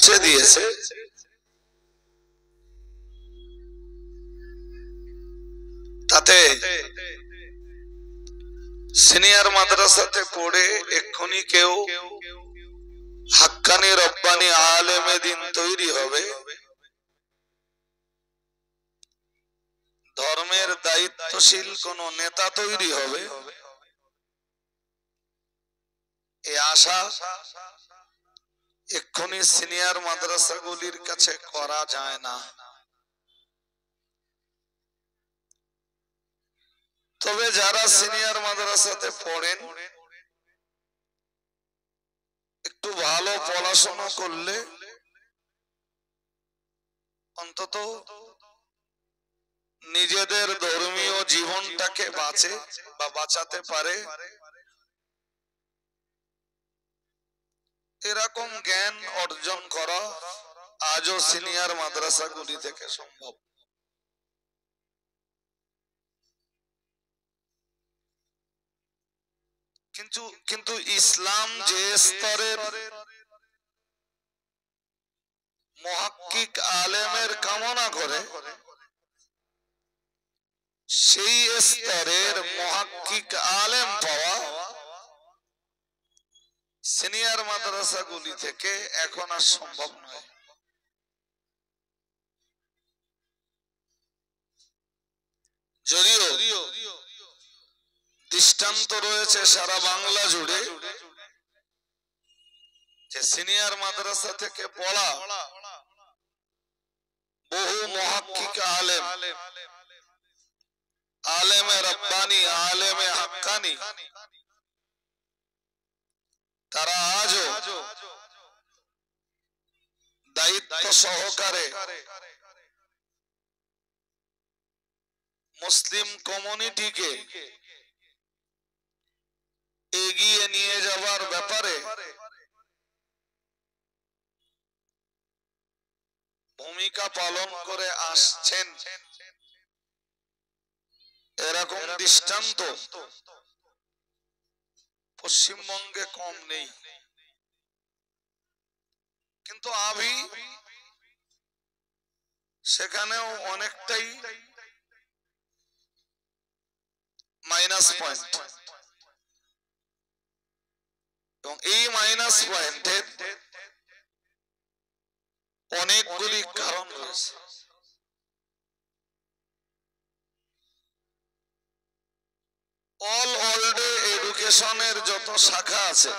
পৌঁছে দিয়েছে, তাতে সিনিয়র মাদ্রাসাতে পড়ে এক্ষুনি কেউ হাক্কানি রব্বানি আলেমে দিন তৈরি হবে, ধর্মের দায়িত্বশীল কোন নেতা তৈরি হবে, এই আশা এক্ষুনি সিনিয়র মাদ্রাসাগুলির কাছে করা যায় না। তবে যারা সিনিয়র মাদ্রাসাতে পড়েন, একটু ভালো পড়াশোনা করলে অন্তত নিজেদের ধর্মীয় জীবনটাকে বাঁচে বা বাঁচাতে পারে, এরকম জ্ঞান অর্জন করা আজও সিনিয়র মাদ্রাসাগুলি থেকে সম্ভব। কিন্তু ইসলাম যে স্তরের মুহাক্কিক আলেমের কামনা করে, সেই স্তরের মুহাক্কিক আলেম পাওয়া সিনিয়র মাদ্রাসাগুলি থেকে এখন আর সম্ভব নয়। যদিও দৃষ্টান্ত রয়েছে সারা বাংলা জুড়ে যে সিনিয়র মাদ্রাসা থেকে পড়া বহু মুহাক্কিক আলেম, আলেমে রব্বানি, আলেমে হাক্কানি, তারা আজও দায়িত্ব সহকারে মুসলিম কমিউনিটিকে এগিয়ে নিয়ে যাবার ব্যাপারে ভূমিকা পালন করে আসছেন। এরকম দৃষ্টান্ত পশ্চিমবঙ্গে কম নেই, কিন্তু আমি সেখানেও অনেকটাই মাইনাস পয়েন্ট, এবং এই মাইনাস পয়েন্টের অনেকগুলি কারণ রয়েছে। অল ওয়ার্ল্ডে এডুকেশনের যত শাখা আছে,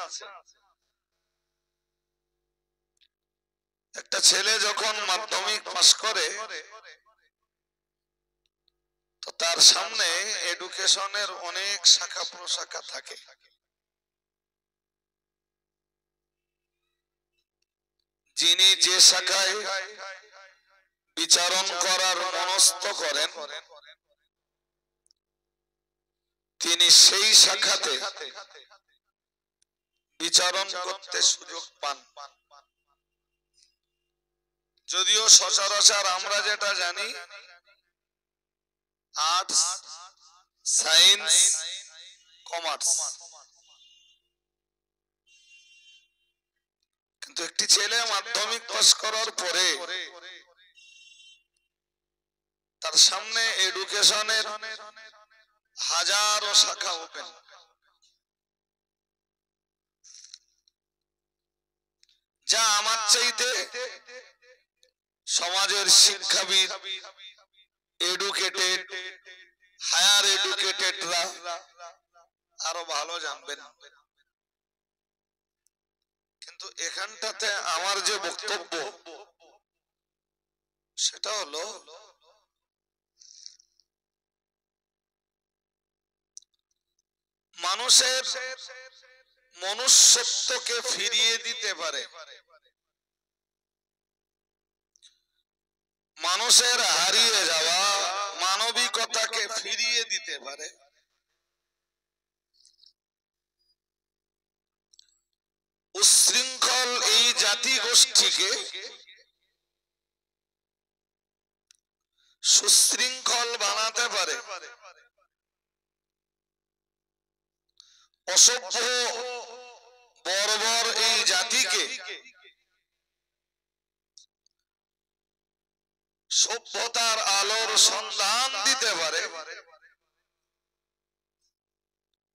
একটা ছেলে যখন মাধ্যমিক পাস করে তো তার সামনে এডুকেশনের অনেক শাখা প্রশাখা থাকে। যিনি যে শাখায় বিচারণ করার মনস্থ করেন, তিনি সেই শাখাতে বিচারণ করতে সুযোগ পান। যদিও সচরাচর আমরা যেটা জানি আর্টস, সায়েন্স, কমার্স, কিন্তু একটি ছেলে মাধ্যমিক পাস করার পরে তার সামনে এডুকেশনের হাজারো শাখা ওপেন। যা আমার চাইতে সমাজের শিক্ষাবিদ, এডুকেটেড, হায়ার এডুকেটেডরা আরো ভালো জানবেন। কিন্তু এখানটাতে আমার যে বক্তব্য সেটা হলো, মানুষের মনুষ্যত্বকে ফিরিয়ে দিতে পারে, মানুষের হারিয়ে যাওয়া মানবিকতাকে ফিরিয়ে দিতে পারে উচ্ছৃঙ্খল এই জাতি গোষ্ঠীকে সুশৃঙ্খল বানাতে পারে, অসভ্য বর্বর এই জাতিকে সভ্যতার আলোর সন্ধান দিতে পারে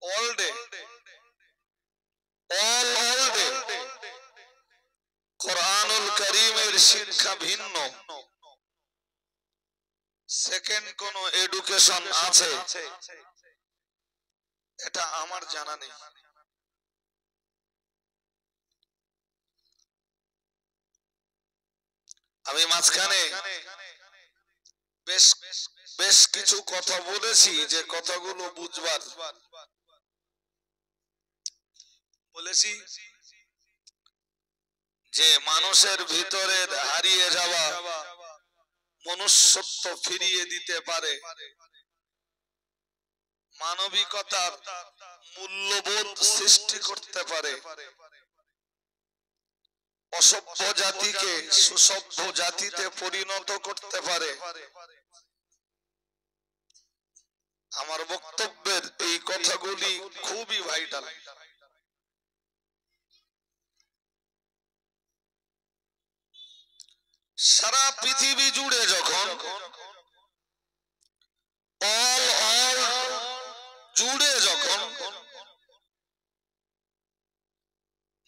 অল ডে কোরআনুল কারীমের শিক্ষা ভিন্ন সেকেন্ড কোন এডুকেশন আছে এটা আমার জানা নেই। আমি মাঝখানে বেশ কিছু কথা বলেছি যে কথাগুলো বুঝবার বলেছি যে মানুষের ভিতরে হারিয়ে যাওয়া মনুষ্যত্ব ফিরিয়ে দিতে পারে, মানবিকতার মূল্যবোধ সৃষ্টি করতে পারে, অসভ্য জাতিকে সুসভ্য জাতিতে পরিণত করতে পারে। আমার বক্তব্যের এই কথাগুলি খুবই ভাইটাল। সারা পৃথিবী জুড়ে যখন জুড়ে যখন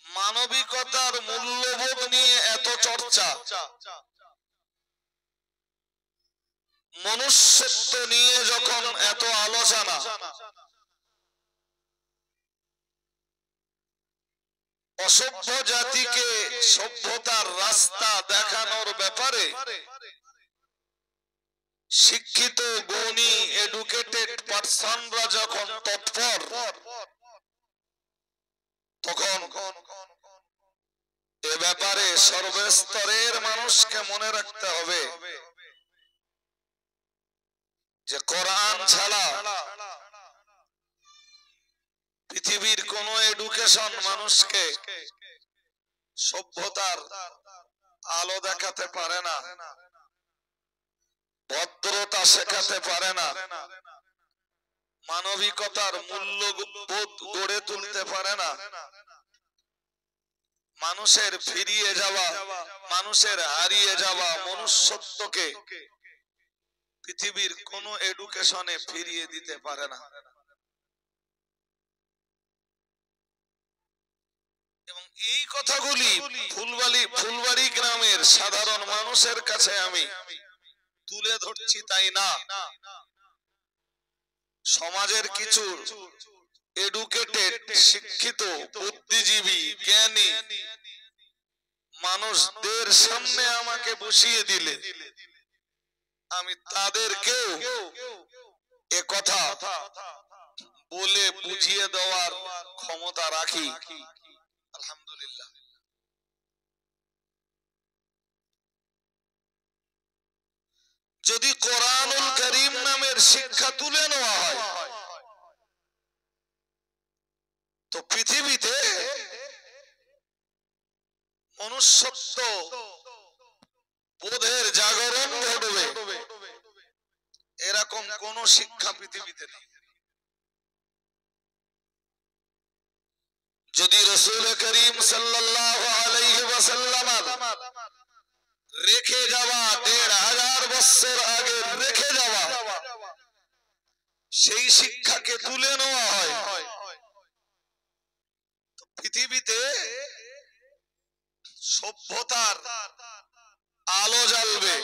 মানবিকতার মূল্যবোধ নিয়ে এত চর্চা, মনুষ্যত্ব নিয়ে যখন এত আলোচনা, অসভ্য জাতিকে সভ্যতার রাস্তা দেখানোর ব্যাপারে শিক্ষিত গুণী এডুকেটেড পারসনরা যখন তৎপর, তখন এ ব্যাপারে সর্বস্তরের মানুষকে মনে রাখতে হবে যে কোরআন ছাড়া পৃথিবীর কোন এডুকেশন মানুষকে সভ্যতার আলো দেখাতে পারে না, ভদ্রতা শেখাতে পারে না, মানবিকতার মূল্যবোধ গড়ে তুলতে পারে না। মানুষের ফিরিয়ে যাওয়া, মানুষের হারিয়ে যাওয়া মনুষ্যত্বকে পৃথিবীর কোন এডুকেশনে ফিরিয়ে দিতে পারে না। এবং এই কথাগুলি ফুলবাড়ি গ্রামের সাধারণ মানুষের কাছে আমি তুলে ধরছি তাই না, সমাজের কিছু এডুকেটেড শিক্ষিত বুদ্ধিজীবী জ্ঞানী মানুষদের সামনে আমাকে বসিয়ে দিলে আমি তাদেরকেও এ কথা বলে বুঝিয়ে দেওয়ার ক্ষমতা রাখি। আলহামদুলিল্লাহ। যদি কোরআনুল কারীম নামের শিক্ষা তুলে নেওয়া হয় তো পৃথিবীতে মনুষ্যত্ব বোধের জাগরণ ঘটবে, এরকম কোন শিক্ষা পৃথিবীতে নেই। যদি রাসূল করিম সাল্লাল্লাহু আলাইহি ওয়াসাল্লাম রেখে যাওয়া ১৫০০ বছর আগে রেখে যাওয়া সেই শিক্ষাকে তুলে নেওয়া হয় তো পৃথিবীতে সভ্যতার আলো জ্বলবে,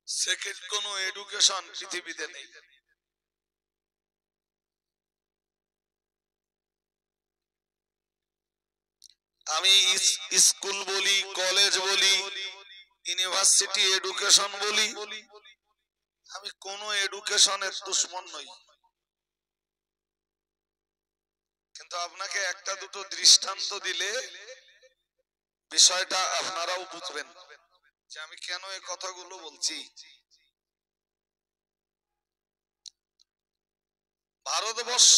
সেকেন্ড কোন এডুকেশন পৃথিবীতে নেই। আমি স্কুল বলি, কলেজ বলি, ইউনিভার্সিটি এডুকেশন বলি, আমি কোন এডুকেশনের দুশ্মন নই, কিন্তু আপনাকে একটা দুটো দৃষ্টান্ত দিলে বিষয়টা আপনারাও বুঝবেন যে আমি কেন এই কথাগুলো বলছি। ভারতবর্ষ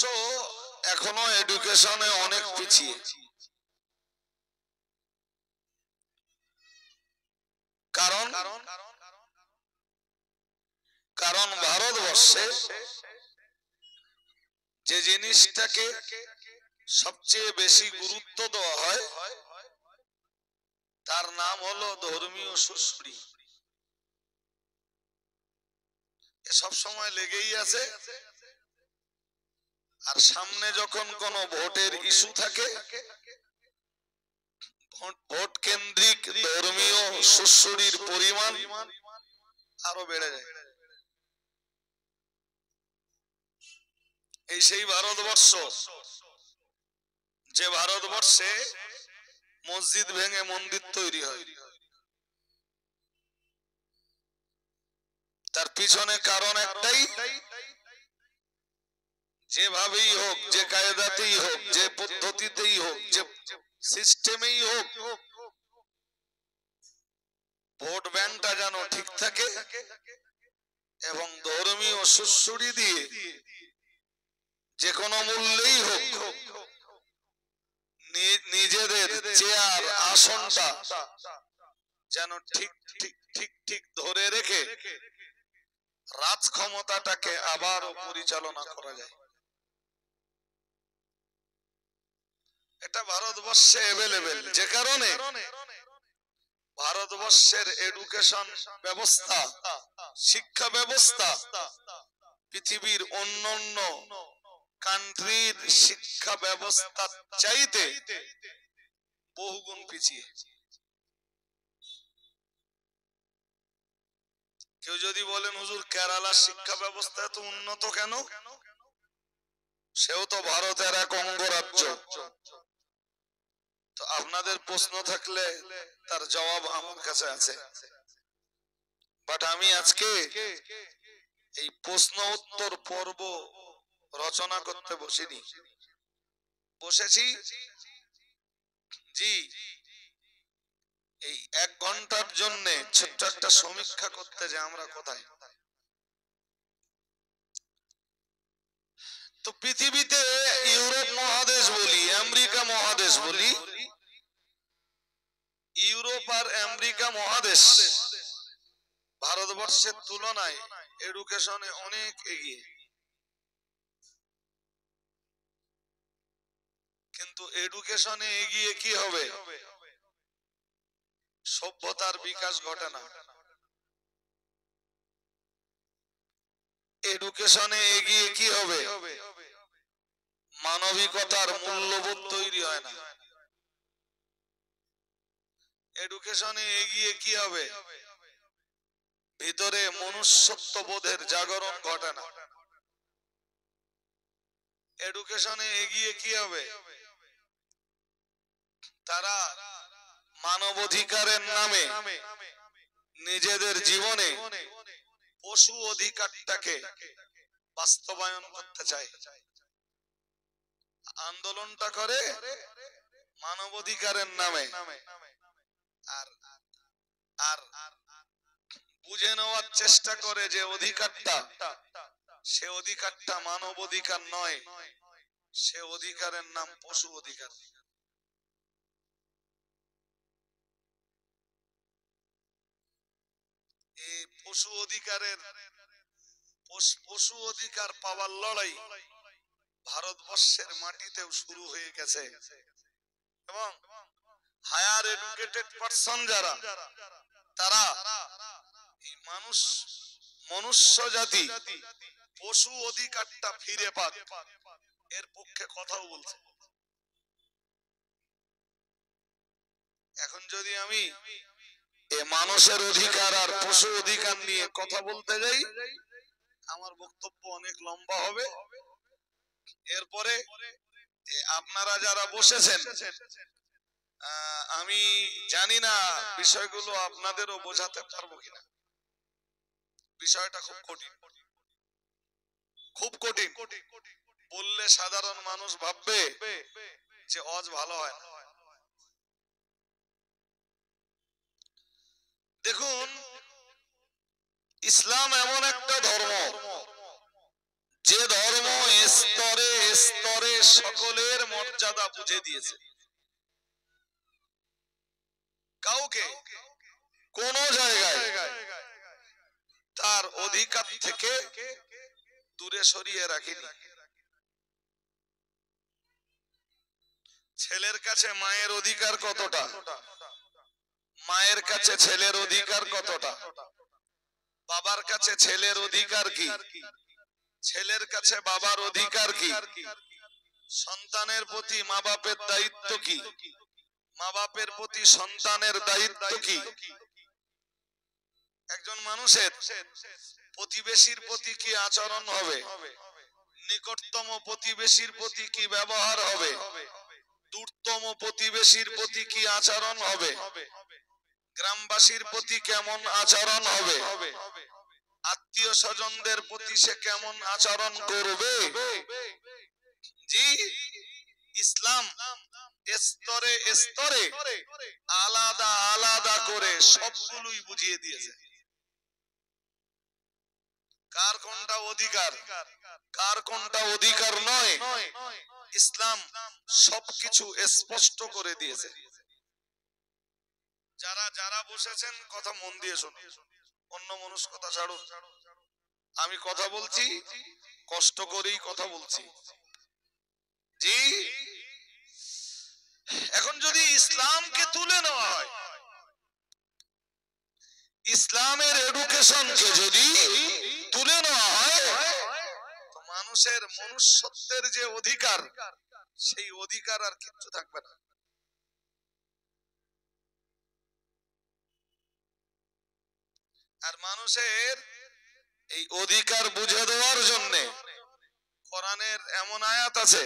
এখনো এডুকেশনে অনেক পিছিয়ে, কারণ ভারতবর্ষে যে জিনিসটাকে সবচেয়ে বেশি গুরুত্ব দেওয়া হয় তার নাম হলো ধর্মীয় সুশ্রী। সব সময় লেগেই আছে। আর সামনে যখন কোন ভোটের ইস্যু থাকে, ভোট কেন্দ্রিক ধর্মীয় সুড়সুড়ির পরিমাণ আরো বেড়ে যায়। এই সেই ভারতবর্ষ, যে ভারতবর্ষে মসজিদ ভেঙে মন্দির তৈরি হয়। তার পিছনে কারণ একটাই, যেভাবেই হোক, যে কায়দাতেই হোক, যে পদ্ধতিতেই হোক, যে সিস্টেমেই হোক, ভোট ব্যাংকটা যেন ঠিক থাকে এবং ধর্মীয় সুড়সুড়ি দিয়ে যে কোনো মূল্যেই হোক নিজেদের চেয়ার আসনটা যেন ঠিক ঠিক ঠিক ঠিক ধরে রেখে রাজ ক্ষমতাটাকে আবারও পরিচালনা করা যায়। এটা ভারতবর্ষে অ্যাভেলেবেল, যে কারণে ভারতবর্ষের এডুকেশন ব্যবস্থা, শিক্ষা ব্যবস্থা পৃথিবীর অন্যান্য কান্ট্রির শিক্ষা ব্যবস্থা চাইতে বহুগুণ পিছিয়ে। কেউ যদি বলেন হুজুর কেরালার শিক্ষা ব্যবস্থা এত উন্নত কেন, সেও তো ভারতের এক অঙ্গরাজ্য। তো আপনাদের প্রশ্ন থাকলে তার জবাব আমার কাছে আছে। বাট আমি আজকে এই প্রশ্ন উত্তর পর্ব রচনা করতে বসিনি, বসেছি জি এই 1 ঘন্টার জন্য ছোট্ট একটা সমীক্ষা করতে, যে আমরা কোথায়। তো পৃথিবীতে ইউরোপ মহাদেশ বলি, আমেরিকা মহাদেশ বলি, ইউরোপ আর আমেরিকা মহাদেশ ভারতবর্ষের তুলনায় এডুকেশনে অনেক এগিয়ে। কিন্তু এডুকেশনে এগিয়ে কি হবে? সভ্যতার বিকাশ ঘটে না। এডুকেশনে এগিয়ে কি হবে? মানবিকতার মূল্যবোধ তৈরি হয় না। এডুকেশনে এগিয়ে কি হবে? ভিতরে মনুষ্যত্ব বোধের জাগরণ ঘটে না। এডুকেশনে এগিয়ে কি হবে? তারা মানবাধিকারের নামে নিজেদের জীবনে পশু অধিকারটাকে বাস্তবায়ন করতে চায়। আন্দোলনটা করে মানবাধিকারের নামে, আর আর বুঝে নেওয়ার চেষ্টা করে যে অধিকারটা, সে অধিকারটা মানব অধিকার নয়, সে অধিকারের নাম পশু অধিকার। এই পশু অধিকারের, পশু অধিকার পাওয়ার লড়াই ভারতবর্ষের মাটিতেও শুরু হয়ে গেছে। এবং হায়ার এডুকেটেড পারসন যারা, তারা এই মনুষ্য জাতি পশু অধিকারটা ফিরে পাক এর পক্ষে কথাও বলছে। এখন যদি আমি মানুষের অধিকার আর পশু অধিকার নিয়ে কথা বলতে যাই, আমার বক্তব্য অনেক লম্বা হবে। এরপরে আপনারা যারা বসেছেন, আমি জানি না বিষয়গুলো আপনাদেরও বোঝাতে পারবো কিনা। বিষয়টা খুব কঠিন, খুব কঠিন। বললে সাধারণ মানুষ ভাববে যে অজ ভালো হয় না। দেখুন, ইসলাম এমন একটা ধর্ম, যে ধর্ম স্তরে স্তরে সকলের মর্যাদা বুঝে দিয়েছে। কাউকে কোন জায়গায় তার অধিকার থেকে দূরে সরিয়ে রাখেনি। ছেলের কাছে মায়ের অধিকার কতটা, মায়ের কাছে ছেলের অধিকার কতটা, বাবার কাছে ছেলের অধিকার কি, ছেলের কাছে বাবার অধিকার কি, সন্তানের প্রতি মা বাপের দায়িত্ব কি, মা বাপের প্রতি সন্তানের দায়িত্ব কি, একজন মানুষের প্রতিবেশীর প্রতি কি আচরণ হবে, নিকটতম প্রতিবেশীর প্রতি কি ব্যবহার হবে, দূরতম প্রতিবেশীর প্রতি কি আচরণ হবে, গ্রামবাসীর প্রতি কেমন আচরণ হবে, আত্মীয় স্বজনদের প্রতি সে কেমন আচরণ করবে। জি, ইসলাম স্তরে স্তরে আলাদা আলাদা করে সবগুলোই বুঝিয়ে দিয়েছে। কার কোনটা অধিকার, কার কোনটা অধিকার নয়, ইসলাম সবকিছু স্পষ্ট করে দিয়েছে। যারা যারা বসেছেন কথা মন দিয়ে শুনুন, অন্য মানুষ কথা ছাড়ুন। আমি কথা বলছি, কষ্ট করেই কথা বলছি। জি, এখন যদি ইসলামকে তুলে নেওয়া হয়, ইসলামের এডুকেশনকে যদি তুলে নেওয়া হয়, তো মানুষের মনুষ্যত্বের যে অধিকার, সেই অধিকার আর কিচ্ছু থাকবে না। আর মানুষের এই অধিকার বুঝে দেওয়ার জন্য কোরআনের এমন আয়াত আছে,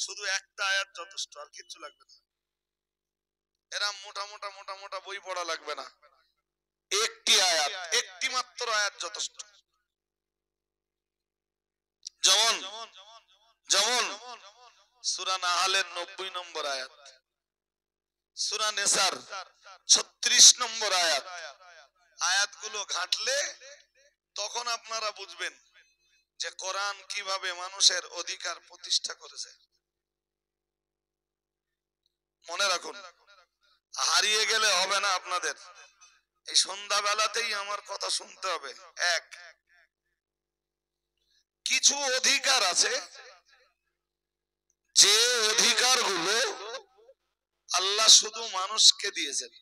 শুধু একটা আয়াত যথেষ্ট, আর কিচ্ছু লাগবে না। এরা মোটা মোটা মোটা মোটা বই পড়া লাগবে না, একটি আয়াত, একটি মাত্র আয়াত যথেষ্ট। যেমন যেমন সূরা নাহলের 90 নম্বর আয়াত, সূরা নিসার 36 নম্বর আয়াত। আয়াতগুলো ঘাটলে তখন আপনারা বুঝবেন যে কোরআন কিভাবে মানুষের অধিকার প্রতিষ্ঠা করেছে। মনে রাখুন, হারিয়ে গেলে হবে না আপনাদের, এই সন্ধ্যা বেলাতেই আমার কথা শুনতে হবে। এক, কিছু অধিকার আছে যে অধিকারগুলো আল্লাহ শুধু মানুষকে দিয়েছেন।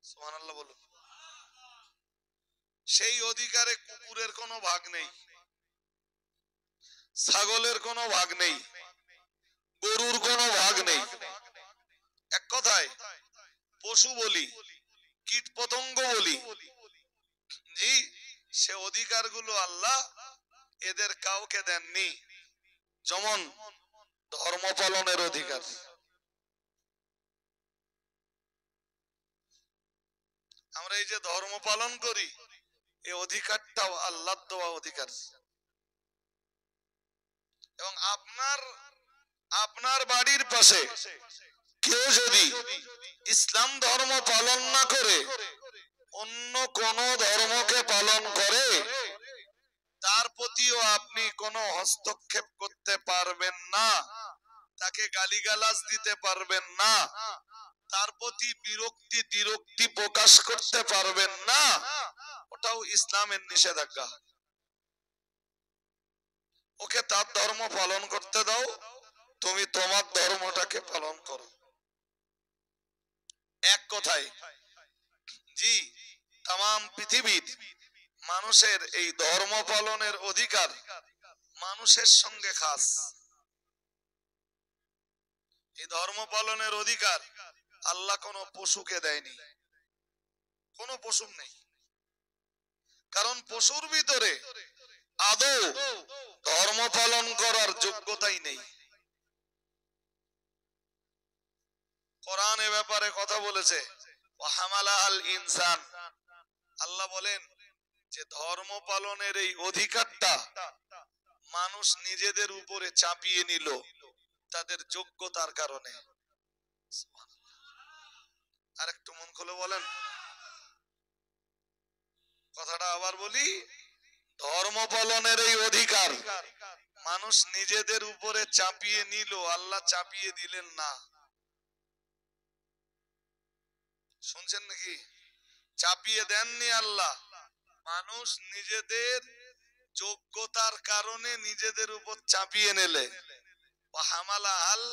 সুবহানাল্লাহ বলুন। সেই অধিকারে কুকুরের কোনো ভাগ নেই, ছাগলের কোনো ভাগ নেই, গরুর কোনো ভাগ নেই। এক কথায় পশু বলি, কীট পতঙ্গ বলি, জি, সে অধিকারগুলো আল্লাহ এদের কাউকে দেননি। যেমন ধর্ম পালনের অধিকার, আমরা এই যে ধর্ম পালন করি, এই অধিকারটাও আল্লাহর দেওয়া অধিকার। এবং আপনার বাড়ির পাশে কেউ যদি ইসলাম ধর্ম পালন না করে অন্য কোন ধর্মকে পালন করে, তার প্রতিও আপনি কোনো হস্তক্ষেপ করতে পারবেন না, তাকে গালিগালাজ দিতে পারবেন না, তার প্রতি বিরক্তি তিরক্তি প্রকাশ করতে পারবেন না। ওটাও ইসলামের নিষেধাজ্ঞা। ওকে তার ধর্ম পালন করতে দাও, তুমি তোমার ধর্মটাকে পালন করো। এক কথায় জি, তাম পৃথিবীর মানুষের এই ধর্ম পালনের অধিকার মানুষের সঙ্গে খাস। এই ধর্ম পালনের অধিকার আল্লাহ কোনো পশুকে দেয়নি, কোনো পশু নেই। কারণ পশুর ভিতরে আদৌ ধর্ম পালন করার যোগ্যতাই নেই। কোরআন এ ব্যাপারে কথা বলেছে, ওয়াহামালাল ইনসান। আল্লাহ বলেন যে ধর্ম পালনের এই অধিকারটা মানুষ নিজেদের উপরে চাপিয়ে নিল তাদের যোগ্যতার কারণে। আর একটু মন খুলে বলেন কথাটা, আবার বলি, ধর্ম পালনের এই অধিকার মানুষ নিজেদের উপরে চাপিয়ে নিল, আল্লাহ চাপিয়ে দিলেন না। শুনছেন নাকি? চাপিয়ে দেননি আল্লাহ, মানুষ নিজেদের যোগ্যতার কারণে নিজেদের উপর চাপিয়ে নিলে। হামালাল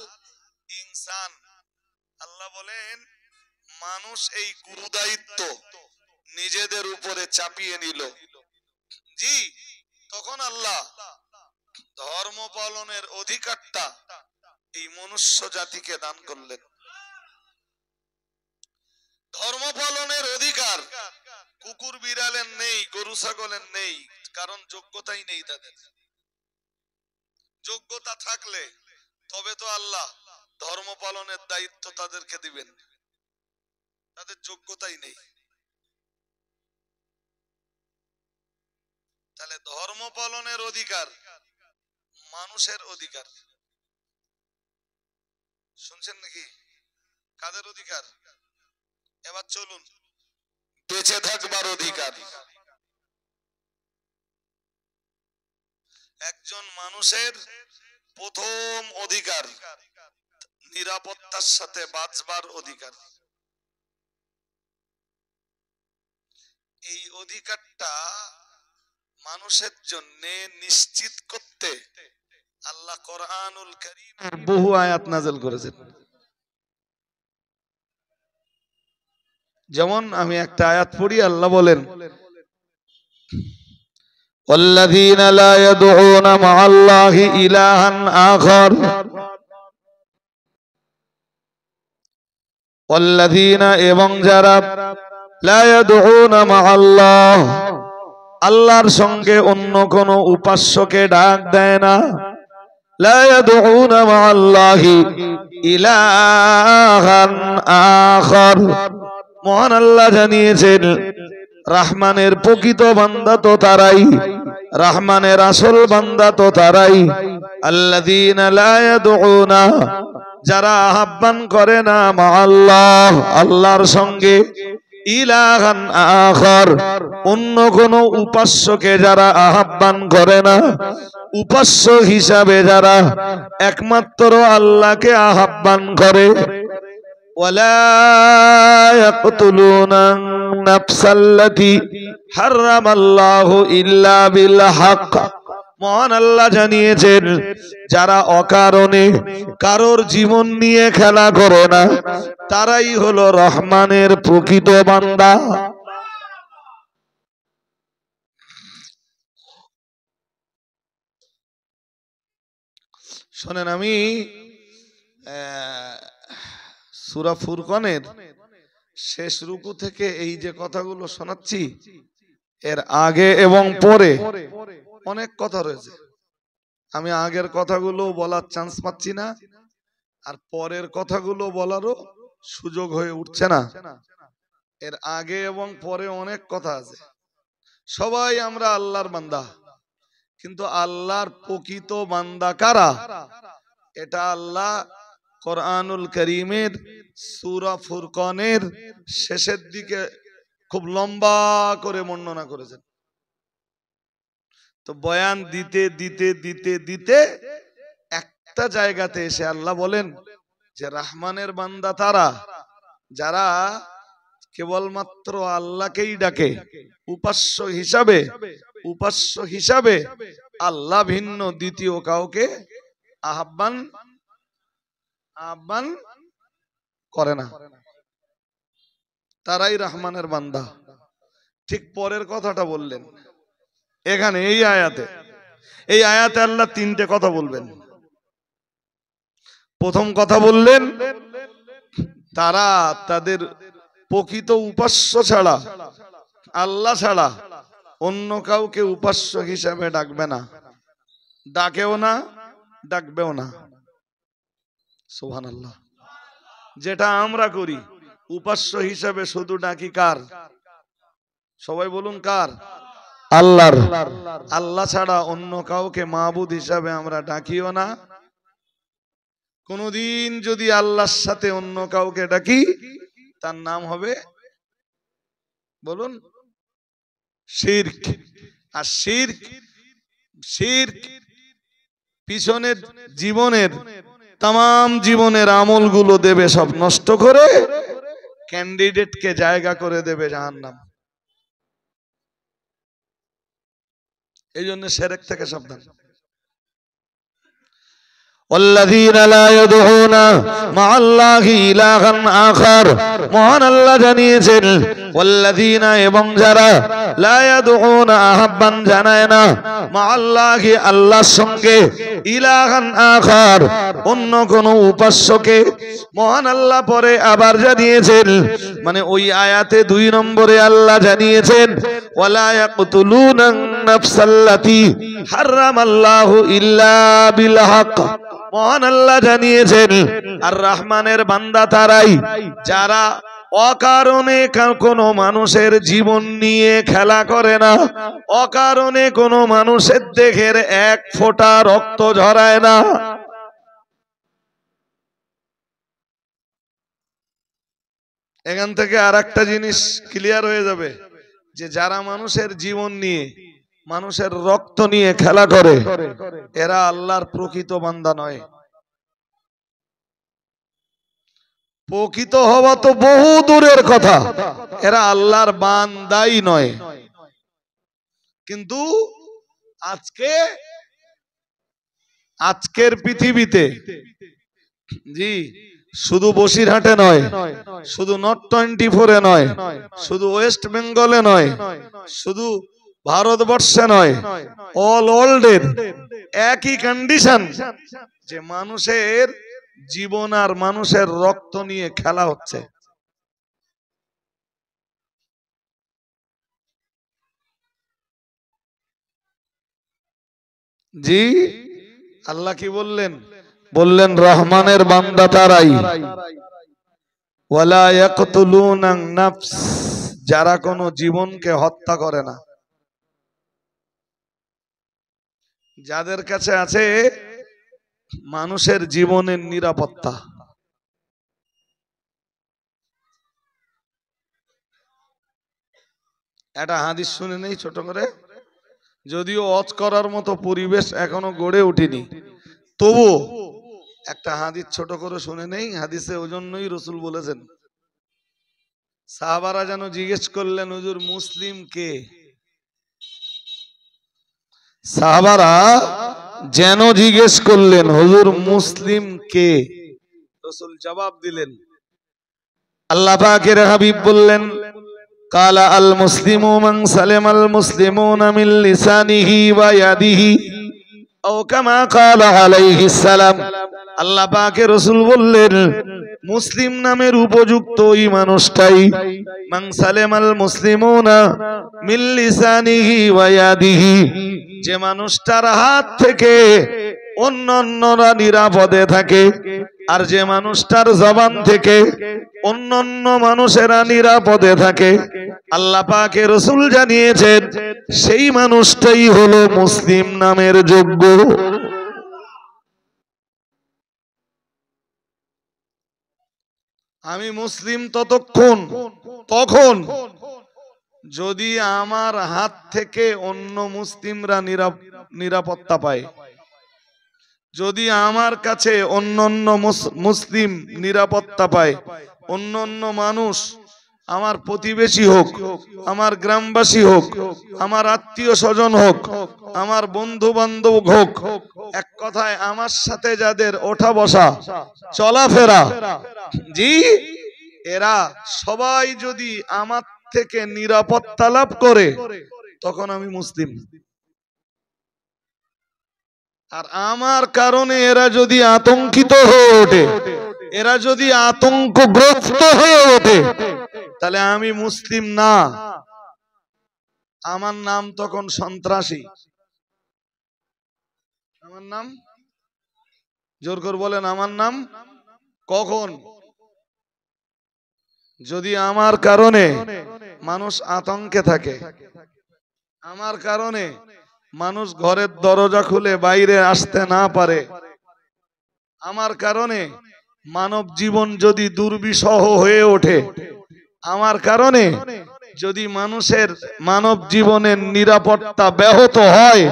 ইনসান, আল্লাহ বলেন মানুষ এই গুরুদায়িত্ব নিজেদের উপরে চাপিয়ে নিল, জি, তখন আল্লাহ ধর্ম পালনের অধিকারটা এই মনুষ্য জাতিকে দান করলেন। ধর্ম পালনের অধিকার কুকুর বিড়ালের নেই, গরু ছাগলের নেই, কারণ যোগ্যতাই নেই তাদের। যোগ্যতা থাকলে তবে তো আল্লাহ ধর্ম পালনের দায়িত্ব তাদেরকে দিবেন, তাদের যোগ্যতাই নেই। তাহলে ধর্ম পালনের অধিকার মানুষের অধিকার, শুনছেন নাকি? কাদের অধিকার? এবার চলুন, বেঁচে থাকবার অধিকার। একজন মানুষের প্রথম অধিকার নিরাপত্তার সাথে বাঁচবার অধিকার। এই অধিকারটা মানুষের জন্য নিশ্চিত করতে আল্লাহ কোরআনুল কারীম বহু আয়াত নাযিল করেছেন। যেমন আমি একটা আয়াত পড়ি, আল্লাহ বলেন, والذين لا يدعون مع الله إلها آخر والذين এবং যারা لا يدعون مع الله আল্লাহর সঙ্গে অন্য কোন উপাস্যকে ডাক দেয় না, لا يدعون مع الله إلها آخر। মহান আল্লাহ জানিয়েছেন রহমানের প্রকৃত বান্দা তো তারাই, রহমানের আসল বান্দা তো তারাই, আল্লাযীনা লা ইয়াদউনা, যারা আহ্বান করে না মা আল্লাহ, আল্লাহর সঙ্গে, ইলাহান আখার, অন্য কোন উপাস্যকে যারা আহ্বান করে না, উপাস্য হিসাবে যারা একমাত্র আল্লাহকে আহ্বান করে। ওয়ালা ইয়াকতুলুনা নাফসাল্লাতী হারামাল্লাহু ইল্লা বিল হক। মহান আল্লাহ জানিয়েছেন যারা অকারণে কারোর জীবন নিয়ে খেলা করে না, তারাই হলো রহমানের প্রকৃত বান্দা। শোনেন, আমি সূরা ফুরকানের শেষ রুকু থেকে এই যে কথাগুলো শোনাচ্ছি, এর আগে এবং পরে অনেক কথা রয়েছে। আমি আগের কথাগুলো বলার চান্স পাচ্ছি না, আর পরের কথাগুলো বলারও সুযোগ হয়ে উঠছে না। এর আগে এবং পরে অনেক কথা আছে। সবাই আমরা আল্লাহর বান্দা, কিন্তু আল্লাহর প্রকৃত বান্দা কারা, এটা আল্লাহ কোরআনুল কারীমের সূরা ফুরকানের শেষের দিকে খুব লম্বা করে বর্ণনা করেছেন। তো বয়ান দিতে দিতে দিতে দিতে একটা জায়গাতে এসে আল্লাহ বলেন যে রহমানের বান্দা তারা যারা কেবলমাত্র আল্লাহকেই ডাকে উপাস্য হিসাবে আল্লাহ ভিন্ন দ্বিতীয় কাউকে আহ্বান করে না, তারাই রহমানের বান্দা। ঠিক পরের কথাটা বললেন এখানে এই আয়াতে আল্লাহ তিনটে কথা বলবেন। প্রথম কথা বললেন তারা তাদের প্রকৃত উপাস্য ছাড়া, আল্লাহ ছাড়া অন্য কাউকে উপাস্য হিসাবে ডাকবে না, ডাকেও না, ডাকবেও না। সুবহানাল্লাহ। যেটা আমরা করি উপাস্য হিসাবে শুধু ডাকি কার? সবাই বলুন কার? আল্লাহর। আল্লাহ ছাড়া অন্য কাউকে মাবুদ হিসাবে আমরা ডাকিও না। কোনদিন যদি আল্লাহর সাথে অন্য কাউকে ডাকি তার নাম হবে, বলুন, শিরক। আর শিরক পিছনের জীবনের তাম জীবনের আমলগুলো দেবে সব নষ্ট করে, ক্যান্ডিডেটকে জায়গা করে দেবে জাহান্নাম। এই জন্য শিরক থেকে সাবধান। والذين لا يدعون مع الله إلها آخر মহান আল্লাহ জানিয়েছেন والذين এবং যারা لا يدعون আহ্বান জানায় না মা আল্লাহি আল্লাহর সঙ্গে ইলাহান আখার অন্য কোন উপাস্যকে মহান আল্লাহ পরে আবার জানিয়েছেন মানে ওই আয়াতে 2 নম্বরে আল্লাহ জানিয়েছেন ওয়ালা ইয়াকতুলুনা নাফসাল্লাতী হারামাল্লাহু ইল্লা বিল হক মহান আল্লাহ জানিয়েছেন আর রহমানের বান্দা তারাই যারা অকারণে কোনো মানুষের জীবন নিয়ে খেলা করে না অকারণে কোনো মানুষের দেহের এক ফোঁটা রক্ত ঝরায় না এখান থেকে আরেকটা জিনিস ক্লিয়ার হয়ে যাবে যে যারা মানুষের জীবন নিয়ে মানুষের রক্ত নিয়ে খেলা করে এরা আল্লাহর প্রকৃত বান্দা নয় প্রকৃত হওয়া তো বহু দূরের কথা এরা আল্লাহর বান্দাই নয় কিন্তু আজকের পৃথিবীতে জি শুধু বসিরহাটে নয় শুধু নর্থ 24-এ নয় শুধু ওয়েস্ট বেঙ্গলে নয় শুধু ভারতবর্ষে নয় অল ওয়ার্ল্ডের একই কন্ডিশন যে মানুষের জীবন আর মানুষের রক্ত নিয়ে খেলা হচ্ছে জি আল্লাহ কি বললেন রহমানের বান্দা তারাই ওয়ালা ইয়াকতুলুনা নাফস যারা কোনো জীবনকে হত্যা করে না যাদের কাছে আছে মানুষের জীবনের নিরাপত্তা একটা হাদিস শুনে নেই ছোট করে যদিও ওয়াজ করার মতো পরিবেশ এখনো গড়ে ওঠেনি তবু একটা হাদিস ছোট করে শুনে নেই হাদিসে ওজন্যই রাসূল বলেছেন সাহাবারা যেন জিজ্ঞেস করলেন হুজুর মুসলিম কে সাহাবারা যেন জিজ্ঞেস করলেন হুজুর মুসলিম কে রাসূল জবাব দিলেন আল্লাহ পাকের হাবিব বললেন কালা আল মুসলিমু মান সালামাল মুসলিমুনা মিন লিসানিহি ওয়া ইয়াদিহি ও কামা ক্বালা আলাইহিস সালাম আল্লাহ পাকের রাসূল বললেন মুসলিম নামের উপযুক্ত ওই মানুষটাই মান সালামাল মুসলিমুনা মিন লিসানিহি ওয়া ইয়াদিহি যে মানুষটার হাত থেকে অন্যান্যরা নিরাপদে থাকে আর যে মানুষটার জবান থেকে অন্যান্য মানুষেরা নিরাপদে থাকে আল্লাহ পাকের রাসূল জানিয়েছেন সেই মানুষটাই হলো মুসলিম নামের যোগ্য আমি মুসলিম তখন যদি আমার হাত থেকে অন্য মুসলিমরা নিরাপত্তা পায় যদি আমার কাছে অন্যান্য মুসলিম নিরাপত্তা পায় অন্যান্য মানুষ আমার প্রতিবেশী হোক আমার গ্রামবাসী হোক আমার আত্মীয় স্বজন হোক আমার বন্ধু বান্ধব হোক এক কথায় আমার সাথে যাদের ওঠা বসা চলাফেরা জি এরা সবাই যদি আমার থেকে নিরাপত্তা লাভ করে তখন আমি মুসলিম আর আমার কারণে এরা যদি আতঙ্কিত হয়ে ওঠে এরা যদি আতঙ্কগ্রস্ত হয়ে ওঠে তাহলে আমি মুসলিম না আমার নাম তখন সন্ত্রাসী আমার নাম জোর করে বলেন আমার নাম কখন যদি আমার কারণে মানুষ আতঙ্কে থাকে আমার কারণে মানুষ ঘরের দরজা খুলে বাইরে আসতে না পারে আমার কারণে মানব জীবন যদি দুর্বিষহ হয়ে ওঠে আমার কারণে যদি মানুষের মানব জীবনের নিরাপত্তা ব্যাহত হয়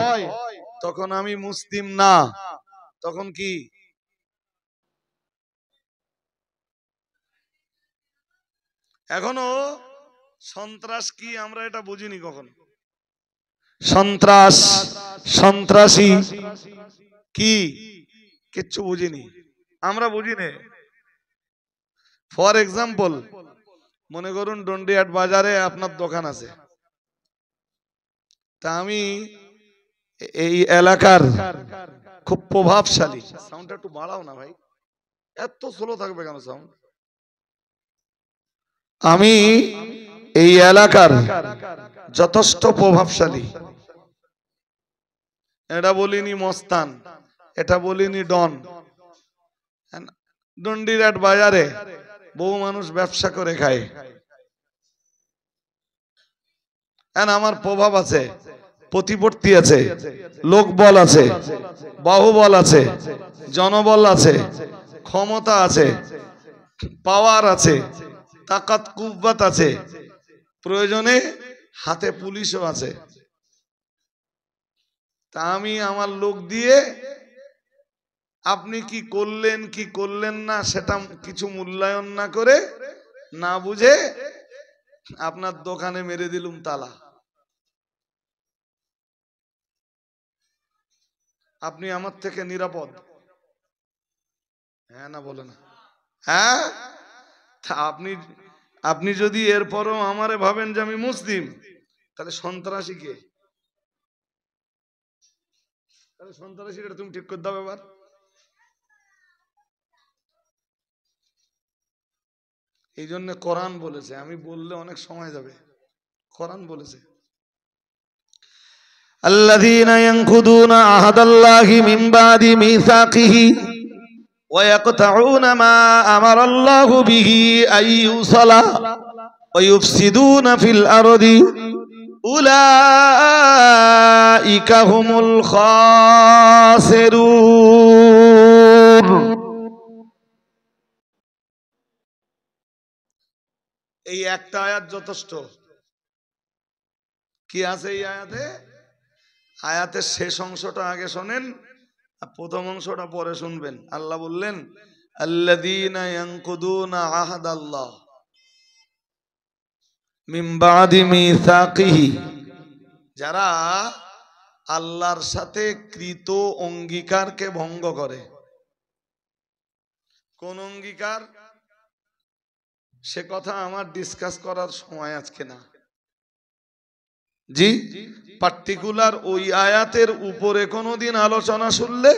তখন আমি মুসলিম না তখন কি এখনো সন্ত্রাস কি আমরা এটা বুঝিনি কখন সন্ত্রাসী কি কিচ্ছু বুঝিনি, আমরা বুঝিনি। ফর এক্সাম্পল, মনে করুন ডন্ডিহাট বাজারে আপনার দোকান আছে, তা আমি এই এলাকার খুব প্রভাবশালী, সাউন্ডটা একটু বাড়াও না ভাই, এত স্লো থাকবে কেন সাউন্ড? আমি এই এলাকার যথেষ্ট প্রভাবশালী, এটা বলিনি মস্তান, এটা বলিনি ডন। ডন্ডিহাট বাজারে বহু মানুষ ব্যবসা করে খায়, আমার প্রভাব আছে, প্রতিপত্তি আছে, লোকবল আছে, বাহুবল আছে, জনবল আছে, ক্ষমতা আছে, পাওয়ার আছে, তাকাত কুব্বাত আছে, প্রয়োজনে হাতে পুলিশও আছে। তা আমি আমার লোক দিয়ে আপনি কি করলেন কি করলেন না সেটা কিছু মূল্যায়ন না করে, না বুঝে আপনার দোকানে মেরে দিলুম তালা। আপনি আমার থেকে নিরাপদ? হ্যাঁ না বলে না? হ্যাঁ, আপনি যদি এরপরও আমারে ভাবেন যে আমি মুসলিম, তাহলে সন্ত্রাসী কে? তাহলে সন্ত্রাসীটা তুমি ঠিক করে দাও এবার। এই জন্য কোরআন বলেছে, আমি বললে অনেক সময় যাবে, কোরআন বলেছে আল্লাযীনা ইয়ানকুদুনা আহাদাল্লাহি মিন বাদি মিসাকিহি ওয়া ইয়াকতাউনা মা আমারাল্লাহু বিহি আইয়ুসালা ওয়া ইউফসিদুনা ফিল আরদি উলাইকা হুমুল খাসিরুন। এই একটা আয়াত যথেষ্ট। কি আছে এই আয়াতে? আয়াতের শেষ অংশটা আগে শোনেন, আর প্রথম অংশটা পরে শুনবেন। আল্লাহ বললেন আল্লাযীনা ইয়ানকুদুনা আহাদাল্লাহ মিন বাদি মিসাকিহি, যারা আল্লাহর সাথে কৃত অঙ্গীকারকে ভঙ্গ করে। কোন অঙ্গীকার? সে কথা আমার ডিসকাস করার সময় আজকে না। জি, পার্টিকুলার ওই আয়াতের উপরে কোনোদিন আলোচনা শুনলে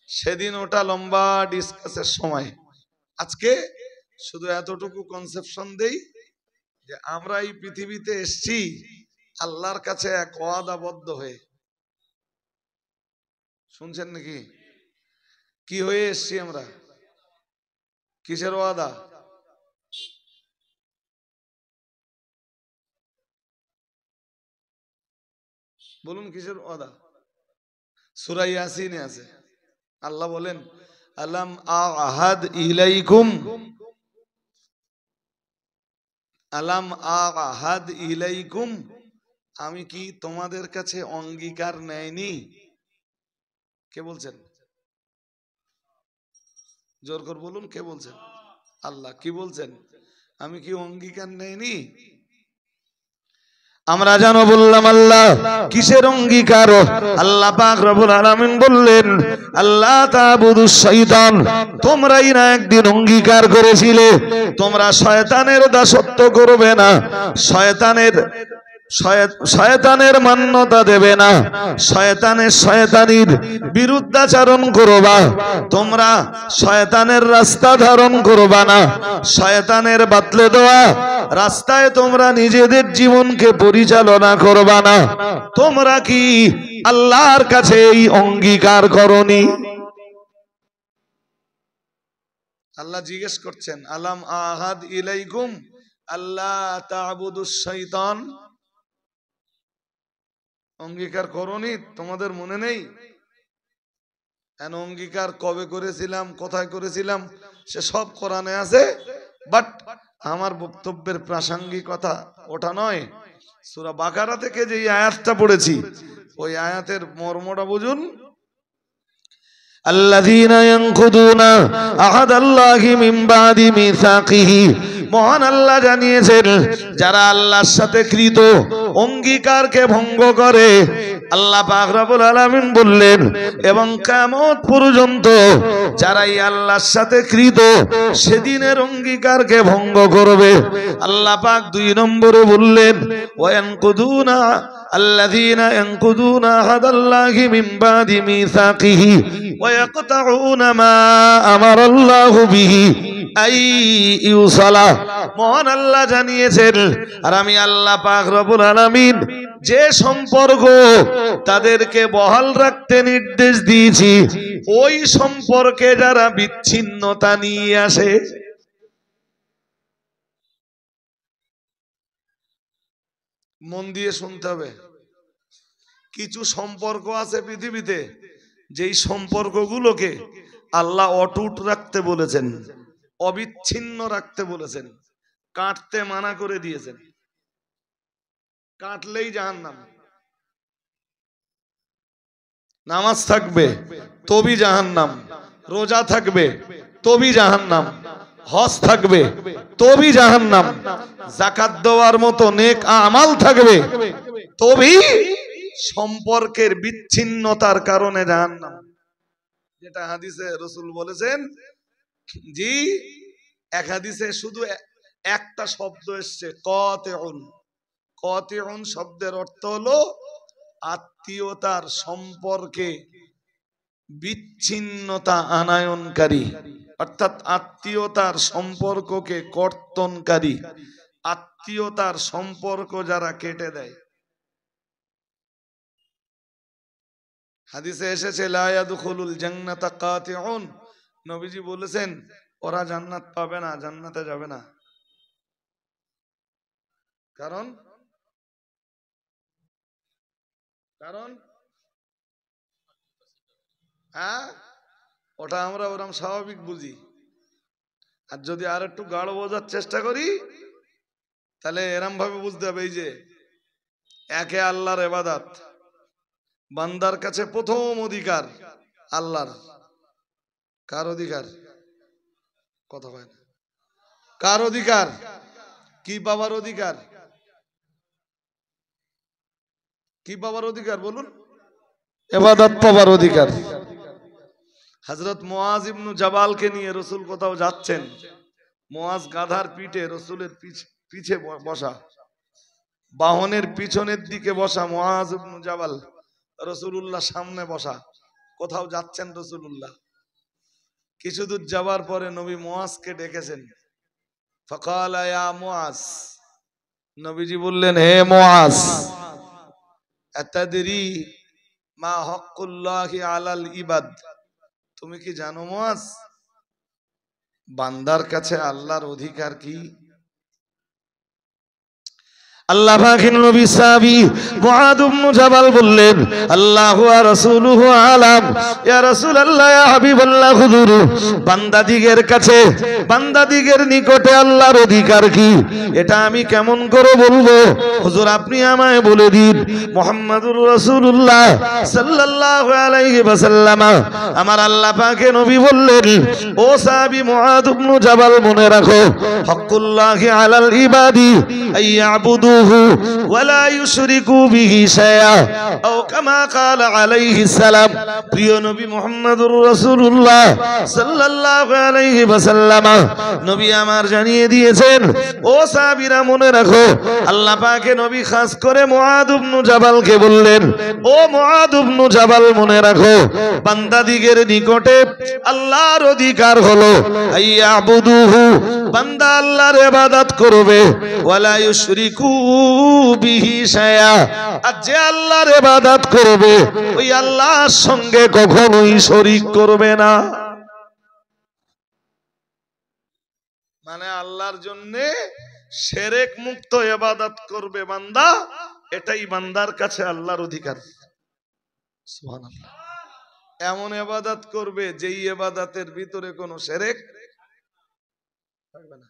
সেদিন ওটা লম্বা ডিসকাসের সময়। আজকে শুধু এতটুকু কনসেপশন দেই যে আমরা এই পৃথিবীতে এসছি আল্লাহর কাছে এক ওয়াদাবদ্ধ হয়ে। শুনছেন নাকি? কি হয়ে এসছি আমরা? কিসের ওয়াদা? বলুন কিসের ওয়াদা? সূরা ইয়াসিনে আছে, আল্লাহ বলেন আলাম আহাদ ইলাইকুম, আলাম আহাদ ইলাইকুম, আমি কি তোমাদের কাছে অঙ্গীকার নেয়নি? কে বলছেন? জোর করে বলুন, কে বলছেন? আল্লাহ। কি বলছেন? আমি কি অঙ্গীকার নেয়নি? আমরা জানো বললাম আল্লাহ কিসের অঙ্গীকার? আল্লাহ পাক রব্বুল আলামিন বললেন আল্লাহ তা'বুদুশ শাইতান, তোমরাই না একদিন অঙ্গীকার করেছিলে তোমরা শয়তানের দাসত্ব করবে না, শয়তানের মান্যতা দেবে না, শয়তানির বিরুদ্ধাচরণ করবা, তোমরা শয়তানের রাস্তা ধারণ করবা না, শয়তানের বাতলে দেওয়া রাস্তায় তোমরা নিজেদের জীবনকে পরিচালনা করবা না। তোমরা কি আল্লাহর কাছে এই অঙ্গীকার করনি? আল্লাহ জিজ্ঞেস করছেন আলাম আহাদ ইলাইকুম আল্লাহ তা'বুদুশ শাইতান, অঙ্গীকার করনি? তোমাদের মনে নেই? অঙ্গীকার কবে করেছিলাম, কোথায় করেছিলাম, সে সব কোরআনে আছে। বাট আমার বক্তব্যের প্রাসঙ্গিকতা ওটা নয়। সূরা বাকারা থেকে যে আয়াতটা পড়েছি ওই আয়াতের মর্মটা বুঝুন। আল্লাযীনা ইয়ানকুদুনা আহাদাল্লাহি মিন বাদি মিসাকিহি, মহান আল্লাহ জানিয়েছেন যারা আল্লাহর সাথে কৃত অঙ্গীকারকে ভঙ্গ করে আল্লাহ পাক রব্বুল আলামিন বললেন এবং কিয়ামত পর্যন্ত যারাই আল্লাহর সাথে কৃত সেদিনের অঙ্গীকারকে ভঙ্গ করবে আল্লাহ পাক 2 নম্বরে বললেন ওয়ায়ানকুদুনা আল্লাযীনা ইয়ানকুদুনা আহাদাল্লাহি মিন বাদি মিসাকিহি ওয়ায়াকতাউনা মা আমারাল্লাহু বিহি আই ইউসালা। মহান আল্লাহ জানিয়েছেন আর আমি আল্লাহ পাক রব্বুল আলামিন যে সম্পর্ক তাদেরকে বহাল রাখতে নির্দেশ দিয়েছি ওই সম্পর্কে যারা বিচ্ছিন্নতা নিয়ে আসে, মন দিয়ে শুনতে হবে, কিছু সম্পর্ক আছে পৃথিবীতে যেই সম্পর্কগুলোকে আল্লাহ অটুট রাখতে বলেছেন, অবিচ্ছিন্ন রাখতে বলেছেন, কাটতে মানা করে দিয়েছেন। কাটলেই জাহান্নাম। নামাজ থাকবে তবেই জাহান্নাম, রোজা থাকবে তবেই জাহান্নাম, হজ থাকবে তবেই জাহান্নাম, যাকাত দেওয়ার মতো নেক আমাল থাকবে তবেই সম্পর্কের বিচ্ছিন্নতার কারণে জাহান্নাম। যেটা হাদিসে রাসূল বলেছেন, জি এক হাদিসে শুধু একটা শব্দ এসছে কাতিউন। কাতিউন শব্দের অর্থ হলো আত্মীয়তার সম্পর্কে বিচ্ছিন্নতা আনায়নকারী, অর্থাৎ আত্মীয়তার সম্পর্ককে কর্তনকারী, আত্মীয়তার সম্পর্ক যারা কেটে দেয়। হাদিসে এসেছে লা ইয়াদখুলুল জান্নাতা কাতিউন, নবীজি বলেছেন ওরা জান্নাত পাবে না, জান্নাতে যাবে না। কারণ কারণ হ্যাঁ, ওটা আমরা ওরকম স্বাভাবিক বুঝি। আর যদি আর একটু গাঢ় বোঝার চেষ্টা করি তাহলে এরম ভাবে বুঝতে হবে, এই যে একে আল্লাহর ইবাদত, বান্দার কাছে প্রথম অধিকার আল্লাহর। কার অধিকার? কথা হয় না। কার অধিকার? কি পাবার অধিকার? কি পাবার অধিকার বলুন? ইবাদত পাবার অধিকার। হযরত মুআজ ইবনে জাবালকে নিয়ে রাসূল কোথাও যাচ্ছেন, মুআজ গাধার পিঠে, রাসূলের পিছে বসা, বাহনের পিছনের দিকে বসা মুআজ ইবনে জাবাল, রাসূলুল্লাহ সামনে বসা, কোথাও যাচ্ছেন রাসূলুল্লাহ। কিছু দূর যাবার পরে নবী মুআজকে ডেকেছেন। ফাকালা ইয়া মুআজ, নবীজি বললেন হে মুআজ, আতাদরি মা হক্কুল্লাহি আলাল ইবাদ, তুমি কি জানো মুআজ বান্দার কাছে আল্লাহর অধিকার কি? আল্লাহ পাকের নবী সাহাবী মুআদ ইবনে জাবাল বললেন আল্লাহু ওয়া রাসূলুহু আলাম, ইয়া রাসূলুল্লাহ ইয়া হাবিবাল্লাহ, হুজুর বান্দাদিগের কাছে, বান্দাদিগের নিকটে আল্লাহর অধিকার কি এটা আমি কেমন করে বলবো? হুজুর আপনি আমায় বলে দিন। মুহাম্মাদুর রাসূলুল্লাহ সাল্লাল্লাহু আলাইহি ওয়াসাল্লাম, আমার আল্লাহ পাকের নবী বললেন ও সাহাবী মুআদ ইবনে জাবাল, মনে রাখো হক্কুল্লাহি আলাল ইবাদি আইয়াবুদু ওয়ালা ইউশরিকু বিহি শাইআ আও কামা ক্বালা আলাইহিস সালাম। প্রিয় নবী মুহাম্মদুর রাসূলুল্লাহ সাল্লাল্লাহু আলাইহি ওয়াসাল্লাম নবী আমার জানিয়ে দিয়েছেন, ও সাহাবীরা মনে রাখো, আল্লাহ পাকে নবী খাস করে মুআদ ইবনে জাবালকে বললেন, ও মুআদ ইবনে জাবাল মনে রাখো, বান্দাদিগের নিকটে আল্লাহর অধিকার হলো আইয়াবুদুহু, বান্দা আল্লাহর ইবাদত করবে, ওয়ালা ইউশরিকু বিহি শাইআ, আর যে আল্লাহর ইবাদত করবে ওই আল্লাহর সঙ্গে কখনোই শরীক করবে না। মানে আল্লাহর জন্য শিরক মুক্ত ইবাদত করবে বান্দা, এটাই বান্দার কাছে আল্লাহর অধিকার। সুবহানাল্লাহ। এমন ইবাদত করবে যেই ইবাদতের ভিতরে কোনো শিরক থাকবে না,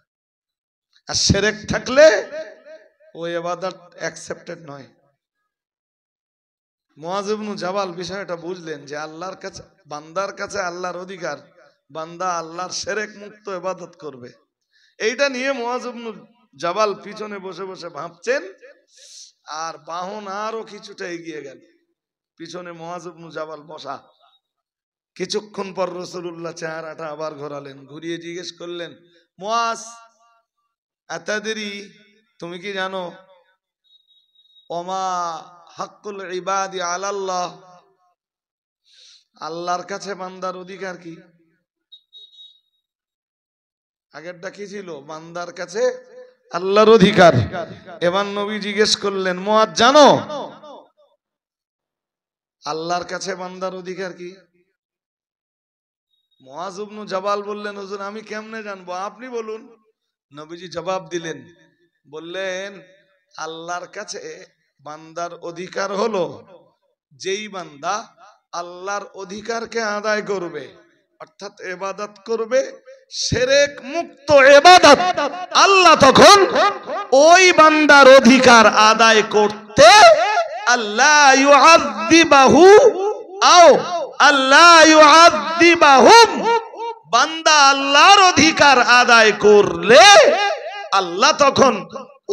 আর শিরক থাকলে ওই ইবাদত অ্যাকসেপ্টেড নয়। মুআজ ইবনে জাবাল বিষয়টা বুঝলেন যে আল্লাহর কাছে, বান্দার কাছে আল্লাহর অধিকার, বান্দা আল্লাহর শিরক মুক্ত ইবাদত করবে। এইটা নিয়ে মুআজ ইবনে জাবাল পিছনে বসে বসে ভাবছেন আর বাহন আরো কিছুটা এগিয়ে গেল, পিছনে মুআয ইবনে জাবাল বসা। কিছুক্ষণ পর রাসূলুল্লাহ চেহারাটা আবার ঘোরালেন, ঘুরিয়ে জিজ্ঞেস করলেন, মুআয আতাদরি, তুমি কি জানো ওমা হাক্কুল ইবাদি আলাল্লাহ, আল্লাহর কাছে বান্দার অধিকার কি? আগেরটা কি ছিল? বান্দার কাছে আল্লাহর অধিকার। এবার নবী জিজ্ঞেস করলেন, মুআয জানো আল্লাহর কাছে বান্দার অধিকার কি? মুআয ইবনে জাবাল বললেন, হুজুর আমি কেমনে জানবো, আপনি বলুন। নবীজি জবাব দিলেন, বললেন আল্লাহর কাছে বান্দার অধিকার হলো যেই বান্দা আল্লাহর অধিকারকে আদায় করবে, অর্থাৎ ইবাদত করবে, শিরক মুক্ত ইবাদত, আল্লাহ তখন ওই বান্দার অধিকার আদায় করতে আল্লাহ ইউআযিবাহু আও আল্লাহ ইউআযিবাহুম, বান্দা আল্লাহর অধিকার আদায় করলে আল্লাহ তখন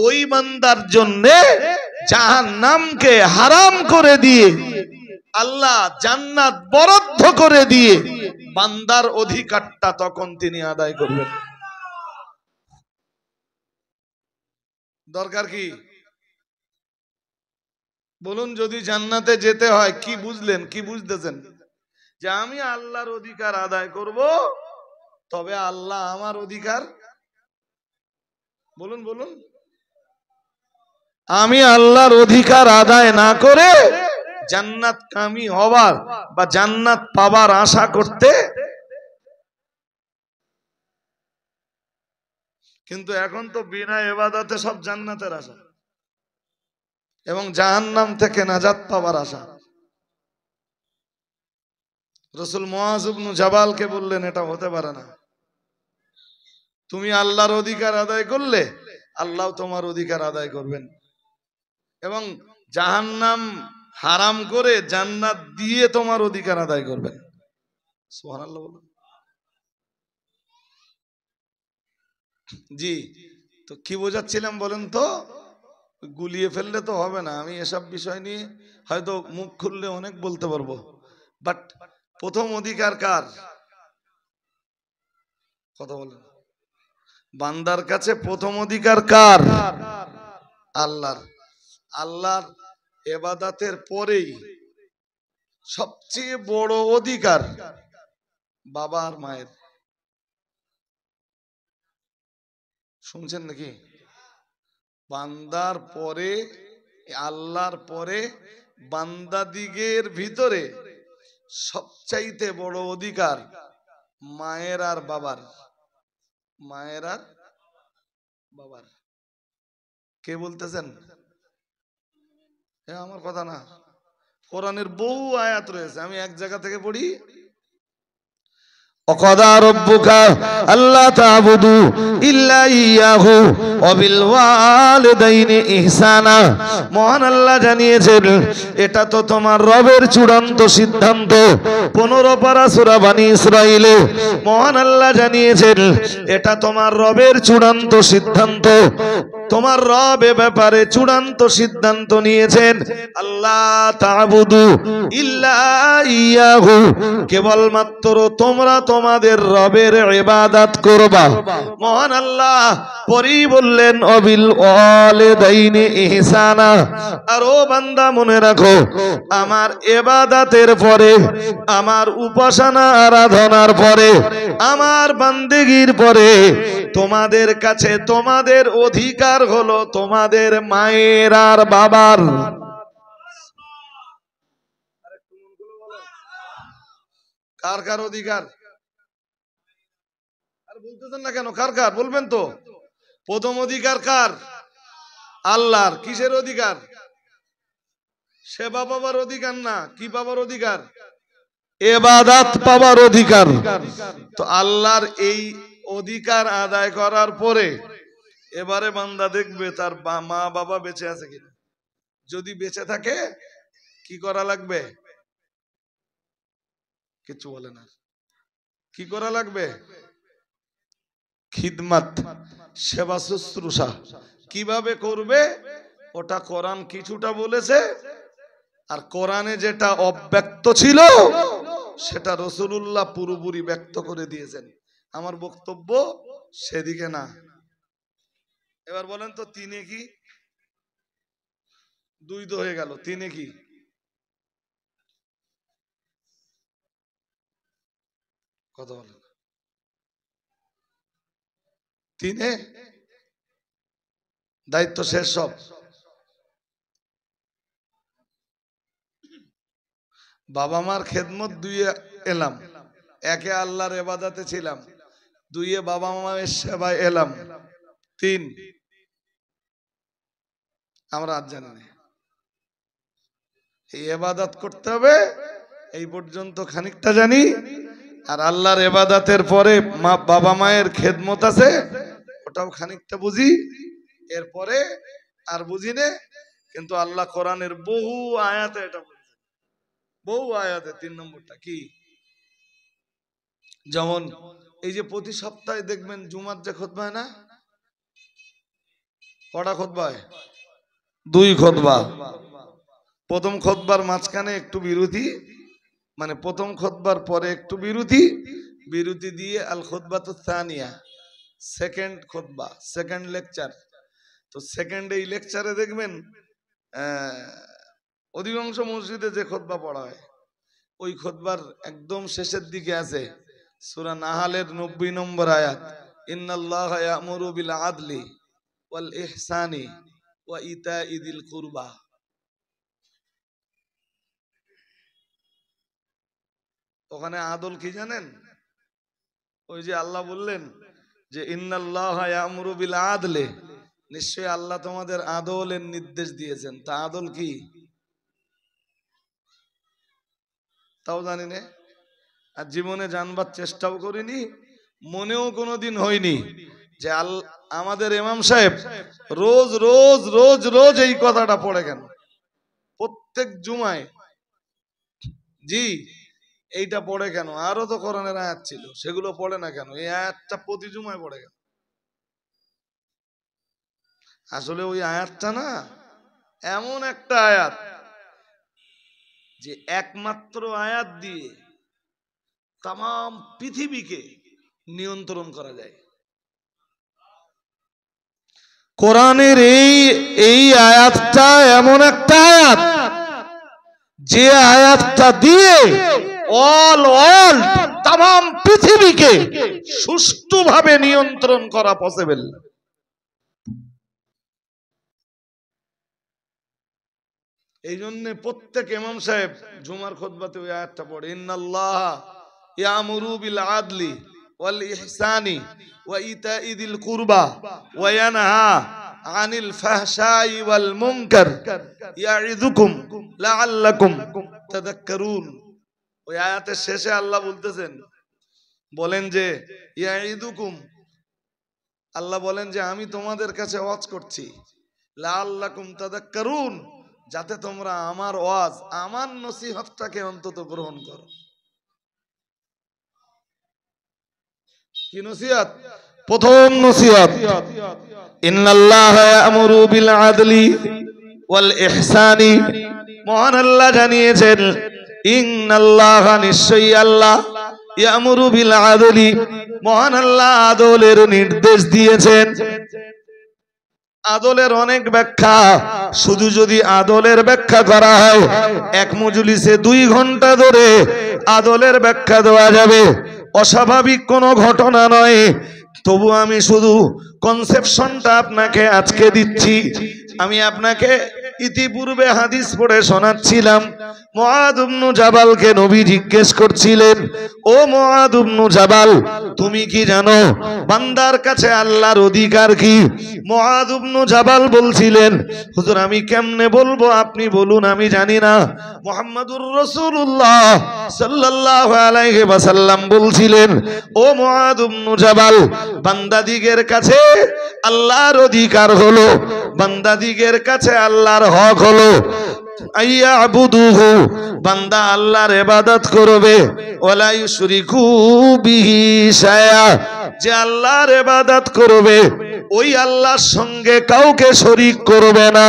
ওই বান্দার জন্য জাহান্নামকে হারাম করে দিয়ে আল্লাহ জান্নাত বরাদ্দ করে দিয়ে বান্দার অধিকারটা তখন তিনি আদায় করবেন। দরকার কি বলুন? যদি জান্নাতে যেতে হয়, কি বুঝলেন, কি বুঝতেছেন? যে আমি আল্লাহর অধিকার আদায় করব, তবে আল্লাহ আমার অধিকার, বলুন বলুন, আমি আল্লাহর অধিকার আদায় না করে জান্নাত কামি হবার বা জান্নাত পাবার আশা করতে। কিন্তু এখন তো বিনা ইবাদতে সব জান্নাতের আশা এবং জাহান্নাম থেকে নাজাত পাবার আশা। রাসূল মুআয ইবনে জাবালকে বললেন, এটা হতে পারে না। তুমি আল্লাহর অধিকার আদায় করলে আল্লাহ তোমার অধিকার আদায় করবেন এবং জাহান্নাম হারাম করে জান্নাত দিয়ে তোমার অধিকার আদায় করবেন। সুবহানাল্লাহ বলুন। জি, তো কি বোঝাচ্ছিলাম বলেন তো? গুলিয়ে ফেললে তো হবে না। আমি এসব বিষয় নিয়ে হয়তো মুখ খুললে অনেক বলতে পারবো, বাট প্রথম অধিকার কার? কথা বলেন। বান্দার কাছে প্রথম অধিকার কার? আল্লাহর। আল্লাহর ইবাদতের পরেই সবচেয়ে বড় অধিকার বাবা আর মায়ের। শুনছেন নাকি? বান্দার পরে, আল্লাহর পরে বান্দাদিগের ভিতরে সবচাইতে বড় অধিকার মায়ের আর বাবার। মায়ের আর বাবার। কে বলতেছেন? আমার কথা না, কোরআনের বহু আয়াত রয়েছে, আমি এক জায়গা থেকে পড়ি। وقضى ربك ألا تعبدوا إلا إياه وبالوالدين إحسانا। মহান আল্লাহ জানিয়েছেন এটা তো তোমার রবের চূড়ান্ত সিদ্ধান্ত। 15 পারা সূরা বনী ইসরাঈলে মহান আল্লাহ জানিয়েছেন এটা তোমার রবের চূড়ান্ত সিদ্ধান্ত। তোমার রব এ ব্যাপারে চূড়ান্ত সিদ্ধান্ত নিয়েছেন, আল্লাহ তা'বুদু ইল্লা ইয়াহু, কেবলমাত্র তোমরা তোমাদের রবের ইবাদত করবা। মহান আল্লাহ পরেই বললেন অবিল ওয়ালিদাইনি ইহসানা। আর ও বান্দা মনে রাখো, আমার ইবাদতের পরে, আমার উপাসনা আরাধনার পরে, আমার বান্দেগীর পরে তোমাদের কাছে তোমাদের অধিকার হলো তোমাদের মায়ের আর বাবার। কার কার অধিকার? আর বলতেছেন না কেন? কার কার বলবেন তো? প্রথম অধিকার কার? আল্লাহর। কিসের অধিকার? সেবা পাবার অধিকার না, কি পাবার অধিকার? ইবাদত পাবার অধিকার। তো আল্লাহর এই অধিকার আদায় করার পরে এবারে বান্দা দেখবে তার মা বাবা বেঁচে আছে কিনা। যদি বেঁচে থাকে কি করা লাগবে? কিছু বলে না। কি করা লাগবে? খিদমত, সেবা শুশ্রূষা। কিভাবে করবে? ওটা কোরআন কিছুটা বলেছে, আর কোরআনে যেটা অব্যক্ত ছিল সেটা রাসূলুল্লাহ পুরোপুরি ব্যক্ত করে দিয়েছেন। আমার বক্তব্য সেদিকে না। এবার বলেন তো তিনে কি? দুই তো হয়ে গেল, তিনে কি? কথা বলেন। তিনে দায়িত্ব শেষ সব। বাবা মার খেদমত দুইয়ে এলাম, একে আল্লাহর ইবাদতে ছিলাম, দুইয়ে বাবা মায়ের সেবায় এলাম, তিন আমরা আজ জানি না। এই ইবাদত করতে হবে এই পর্যন্ত খানিকটা জানি, আর আল্লাহর ইবাদতের পরে বাবা মায়ের খেদমত আছে ওটাও খানিকটা বুঝি, এরপরে আর বুঝি না। কিন্তু আল্লাহ কোরআনের বহু আয়াতে এটা বলছে, বহু আয়াতে। 3 নম্বরটা কি? যেমন এই যে প্রতি সপ্তাহে দেখবেন জুমার যে খুতবা হয় না, কটা খুতবা হয়? 2 খুতবা। প্রথম খুতবার মাঝখানে একটু বিরতি, মানে প্রথম খুতবার পরে একটু বিরতি, বিরতি দিয়ে আল খুতবাতুস সানিয়া, সেকেন্ড খুতবা, সেকেন্ড লেকচার। তো সেকেন্ড এই লেকচারে দেখবেন অধিকাংশ মসজিদে যে খুতবা পড়া হয় ওই খুতবার একদম শেষের দিকে আছে সূরা নাহালের 90 নম্বর আয়াত, ইন্নাল্লাহা ইয়ামুরু বিল আদলি ওয়াল ইহসানি ওয়া ইতাইদিল কুরবা। ওখানে আদল কি জানেন? ওই যে আল্লাহ বললেন যে ইন্নাল্লাহা ইয়ামুরু বিল আদলি, নিশ্চয়ই আল্লাহ তোমাদের আদলের নির্দেশ দিয়েছেন। তা আদল কি তাও জানি না, আর জীবনে জানবার চেষ্টাও করিনি, মনেও কোনোদিন হয়নি যে আমাদের ইমাম সাহেব রোজ রোজ রোজ রোজ এই কথাটা পড়ে কেন প্রত্যেক জুমায়, জি এইটা পড়ে কেন? আরো তো কোরআনের আয়াত ছিল, সেগুলো পড়ে না কেন? এই আয়াতটা প্রতি জুমায় পড়ে কেন? আসলে ওই আয়াতটা না এমন একটা আয়াত যে একমাত্র আয়াত দিয়ে তাম পৃথিবীকে নিয়ন্ত্রণ করা যায়। কোরআনের এই আয়াতটা এমন একটা আয়াত যে আয়াতটা দিয়ে অল তাম পৃথিবীকে সুষ্ঠুভাবে নিয়ন্ত্রণ করা পসিবল। এই জন্য প্রত্যেক ইমাম সাহেব জুমার খুতবাতে ওই আয়াতটা পড়ে, ইন্নাল্লাহা ইয়ামুরু বিল আদলি ওয়াল ইহসানি ওয়া ইতাইদিল কুরবা ওয়া ইয়ানহা আনিল ফাহশাই ওয়াল মুনকার ইয়াইযুকুম লাআল্লাকুম তাযাক্কারুন। ওই আয়াতের শেষে আল্লাহ বলতেছেন, বলেন যে ইয়াইযুকুম, আল্লাহ বলেন যে আমি তোমাদের কাছে ওয়াজ করছি, লাআল্লাকুম তাযাক্কারুন, যাতে তোমরা আমার ওয়াজ, আমার নসিহতটাকে অন্তত গ্রহণ করো। কি নসিহত? প্রথম নসিহত, ইন্নাল্লাহা ইয়ামুরু বিল আদলি ওয়াল ইহসানি। মহান আল্লাহ জানিয়েছেন, ইন্নাল্লাহা, নিশ্চয়ই আল্লাহ, ইয়ামুরু বিল আদলি, মহান আল্লাহ আদলের নির্দেশ দিয়েছেন। আদলের অনেক ব্যাখ্যা, শুধু যদি আদলের ব্যাখ্যা করা হয় এক মজলিসে 2 ঘন্টা ধরে আদলের ব্যাখ্যা দেওয়া যাবে, অস্বাভাবিক কোনো ঘটনা নয়। তবু আমি শুধু কনসেপশনটা আপনাকে আজকে দিচ্ছি। আমি আপনাকে ইতিপূর্বে হাদিস পড়ে শোনাচ্ছিলাম। মুআদ ইবনে জাবালকে নবী জিজ্ঞেস করছিলেন, ও মুআদ ইবনে জাবাল, তুমি কি জানো বান্দার কাছে আল্লাহর অধিকার কি? মুআদ ইবনে জাবাল বলছিলেন, হুজুর আমি কেমনে বলবো, আপনি বলুন, আমি জানি না। মুহাম্মাদুর রাসূলুল্লাহ সাল্লাল্লাহু আলাইহি ওয়াসাল্লাম বলছিলেন, ও মুআদ ইবনে জাবাল, বান্দাদিগের কাছে আল্লাহর অধিকার হলো, বান্দাদিগের কাছে আল্লাহর হক হলো আইয়াবুদুহু, বান্দা আল্লাহর ইবাদত করবে, ওয়ালা ইউশরিকু বিহি শাইআ, যে আল্লাহর ইবাদত করবে ওই আল্লাহর সঙ্গে কাউকে শরীক করবে না,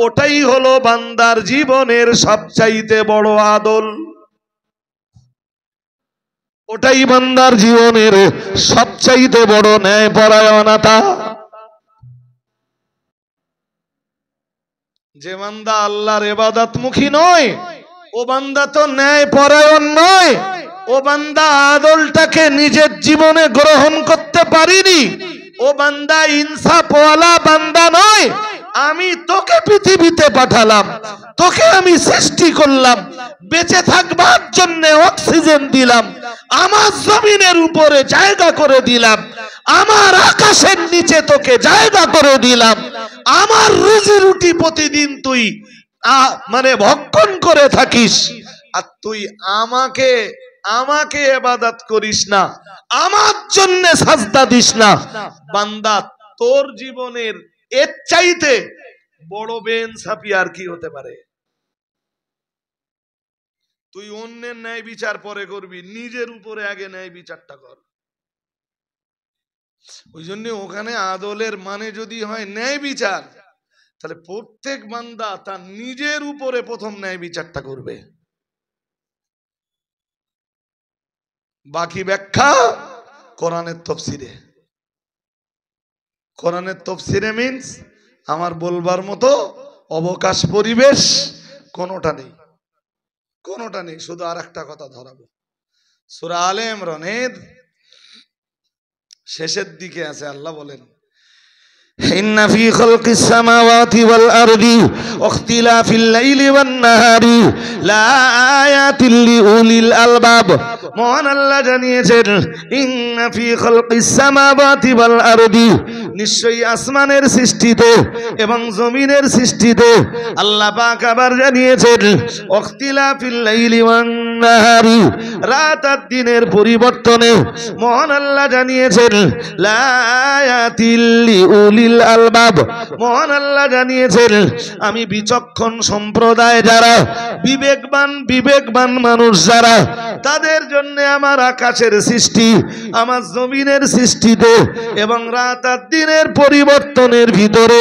ওটাই হলো বান্দার জীবনের সবচাইতে বড় আদল। ওটাই বান্দার জীবনের সবচাইতে বড় ন্যায়পরায়ণতা। যে বান্দা আল্লাহর ইবাদতমুখী নয়, ও বান্দা তো ন্যায়পরায়ণ নয়, ও বান্দা আদলটাকে নিজের জীবনে গ্রহণ করতে পারিনি, ও বান্দা ইনসাফওয়ালা বান্দা নয়। আমি তোকে পৃথিবীতে পাঠালাম, তোকে আমি সৃষ্টি করলাম, বেঁচে থাকবার জন্য অক্সিজেন দিলাম, আমার জমিনের উপরে জায়গা করে দিলাম, আমার আকাশের নিচে তোকে জায়গা করে দিলাম, আমার রুজি রুটি প্রতিদিন তুই মানে ভক্ষণ করে থাকিস, আর তুই আমাকে ইবাদত করিস না, আমার জন্য সাজদা দিস না। বান্দা, তোর জীবনের এর চাইতে বড় বেইনসাফি আর কি হতে পারে? তুই অন্যের ন্যায় বিচার পরে করবি, নিজের উপরে আগে ন্যায় বিচারটা কর। ওই জন্য ওখানে আদলের মানে যদি হয় ন্যায় বিচার, তাহলে প্রত্যেক বান্দা তার নিজের উপরে প্রথম ন্যায় বিচারটা করবে। বাকি ব্যাখ্যা কোরআনের তাফসীরে। কোরআনের তাফসীরে মিন্স আমার বলবার মতো অবকাশ পরিবেশ কোনোটা নেই, কোনোটা নেই। শুধু আর একটা কথা ধরাবো, সূরা আলে ইমরানের শেষের দিকে আছে, আল্লাহ বলেন, ইন্না ফি খালকিস সামাওয়াতি ওয়াল আরদি ওয়াখতিলাফিল লাইলি ওয়ান নাহারি লাআয়াতিল লিউলিল আলবাব। মহান আল্লাহ জানিয়েছেন, ইন্না ফি খালকিস সামাওয়াতি ওয়াল আরদি, নিশ্চয়ই আসমানের সৃষ্টিতে এবং জমিনের সৃষ্টিতে আল্লাহ পাক আবার জানিয়েছেন, ওয়াখতিলাফিল লাইলি ওয়ান নাহারি, রাত আর দিনের পরিবর্তনে মহান আল্লাহ জানিয়েছেন, লাআয়াতিল লিউলিল আলবাব। মহান আল্লাহ জানিয়েছেন, আমি বিচক্ষণ সম্প্রদায় যারা, বিবেকবান মানুষ যারা, তাদের জন্য আমার আকাশের সৃষ্টি, আমার জমিনের সৃষ্টিতে এবং রাত আর দিনের পরিবর্তনের ভিতরে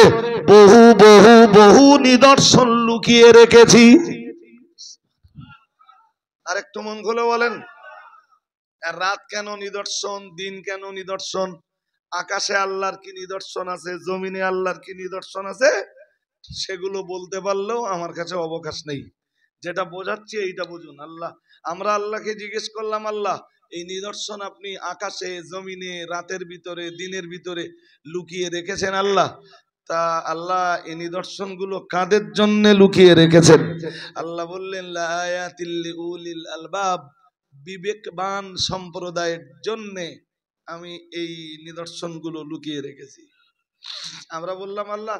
বহু বহু বহু নিদর্শন লুকিয়ে রেখেছি। আরেকটু মন খুলে বলেন, রাত কেন নিদর্শন, দিন কেন নিদর্শন, আকাশে আল্লাহর কি নিদর্শন আছে, জমিনে আল্লাহর কি নিদর্শন আছে, সেগুলো বলতে পারলেও আমার কাছে অবকাশ নেই। যেটা বোঝাচ্ছি এইটা বুঝুন। আমরা আল্লাহকে জিজ্ঞেস করলাম, আল্লাহ এই নিদর্শন আপনি আকাশে, জমিনে, রাতের ভিতরে, দিনের ভিতরে লুকিয়ে রেখেছেন আল্লাহ, তা আল্লাহ এই নিদর্শন গুলো কাদের জন্য লুকিয়ে রেখেছেন? আল্লাহ বললেন, লাআয়াতিল লিউলিল আলবাব, বিবেকবান সম্প্রদায়ের জন্য আমি এই নিদর্শন গুলো লুকিয়ে রেখেছি। আমরা বললাম, আল্লাহ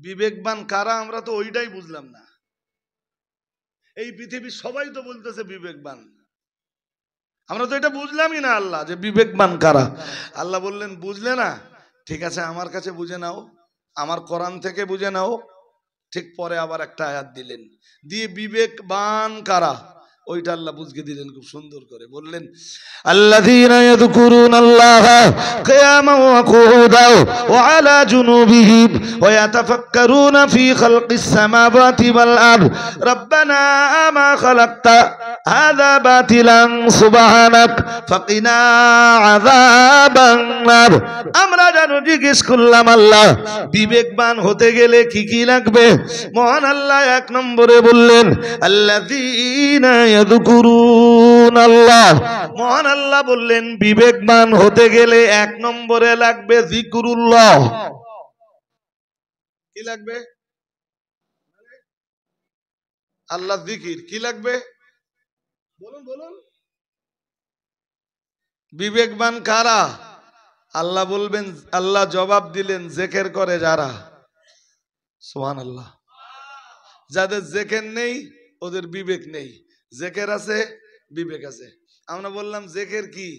বিবেকবান কারা? আমরা তো ওইটাই বুঝলাম না। এই পৃথিবীর সবাই তো বলতেছে বিবেকবান, আমরা তো এটা বুঝলামই না আল্লাহ, যে বিবেকবান কারা। আল্লাহ বললেন, বুঝলে না? ঠিক আছে, আমার কাছে বুঝে নাও, আমার কোরআন থেকে বুঝে নাও। ঠিক পরে আবার একটা আয়াত দিলেন, দিয়ে বিবেকবান কারা ওইটা আল্লাহ বুঝকে দিলেন খুব সুন্দর করে। বললেন, আল্লাযীনা ইয়াযকুরুনাল্লাহা কিয়ামান ওয়া কুউদান ওয়া আলা জুনুবিহিম ওয়া ইয়াতাফাক্কারুনা ফি খালকিস সামাওয়াতি ওয়াল আরদ রাব্বানা মা খালাকতা হাযা বাতিলান সুবহানাক ফাকিনা আযাবান নার। আমরা জানো জিজ্ঞেস করলাম, আল্লাহ বিবেকবান হতে গেলে কি কি লাগবে? মহান আল্লাহ এক নম্বরে বললেন, আল্লাযীনা ইয়াযকুরুনাল্লাহ। মহান আল্লাহ বললেন, বিবেকবান হতে গেলে এক নম্বরে লাগবে যিকরুল্লাহ। কি লাগবে? আল্লাহ জিকির। কি লাগবে? বলুন বলুন। বিবেকবান কারা? আল্লাহ বলবেন, আল্লাহ জবাব দিলেন, জিকির করে যারা। সুবহানাল্লাহ। যাদের জিকির নেই ওদের বিবেক নেই, জিকির আছে বিবেক আছে। আমরা বললাম জিকির কি?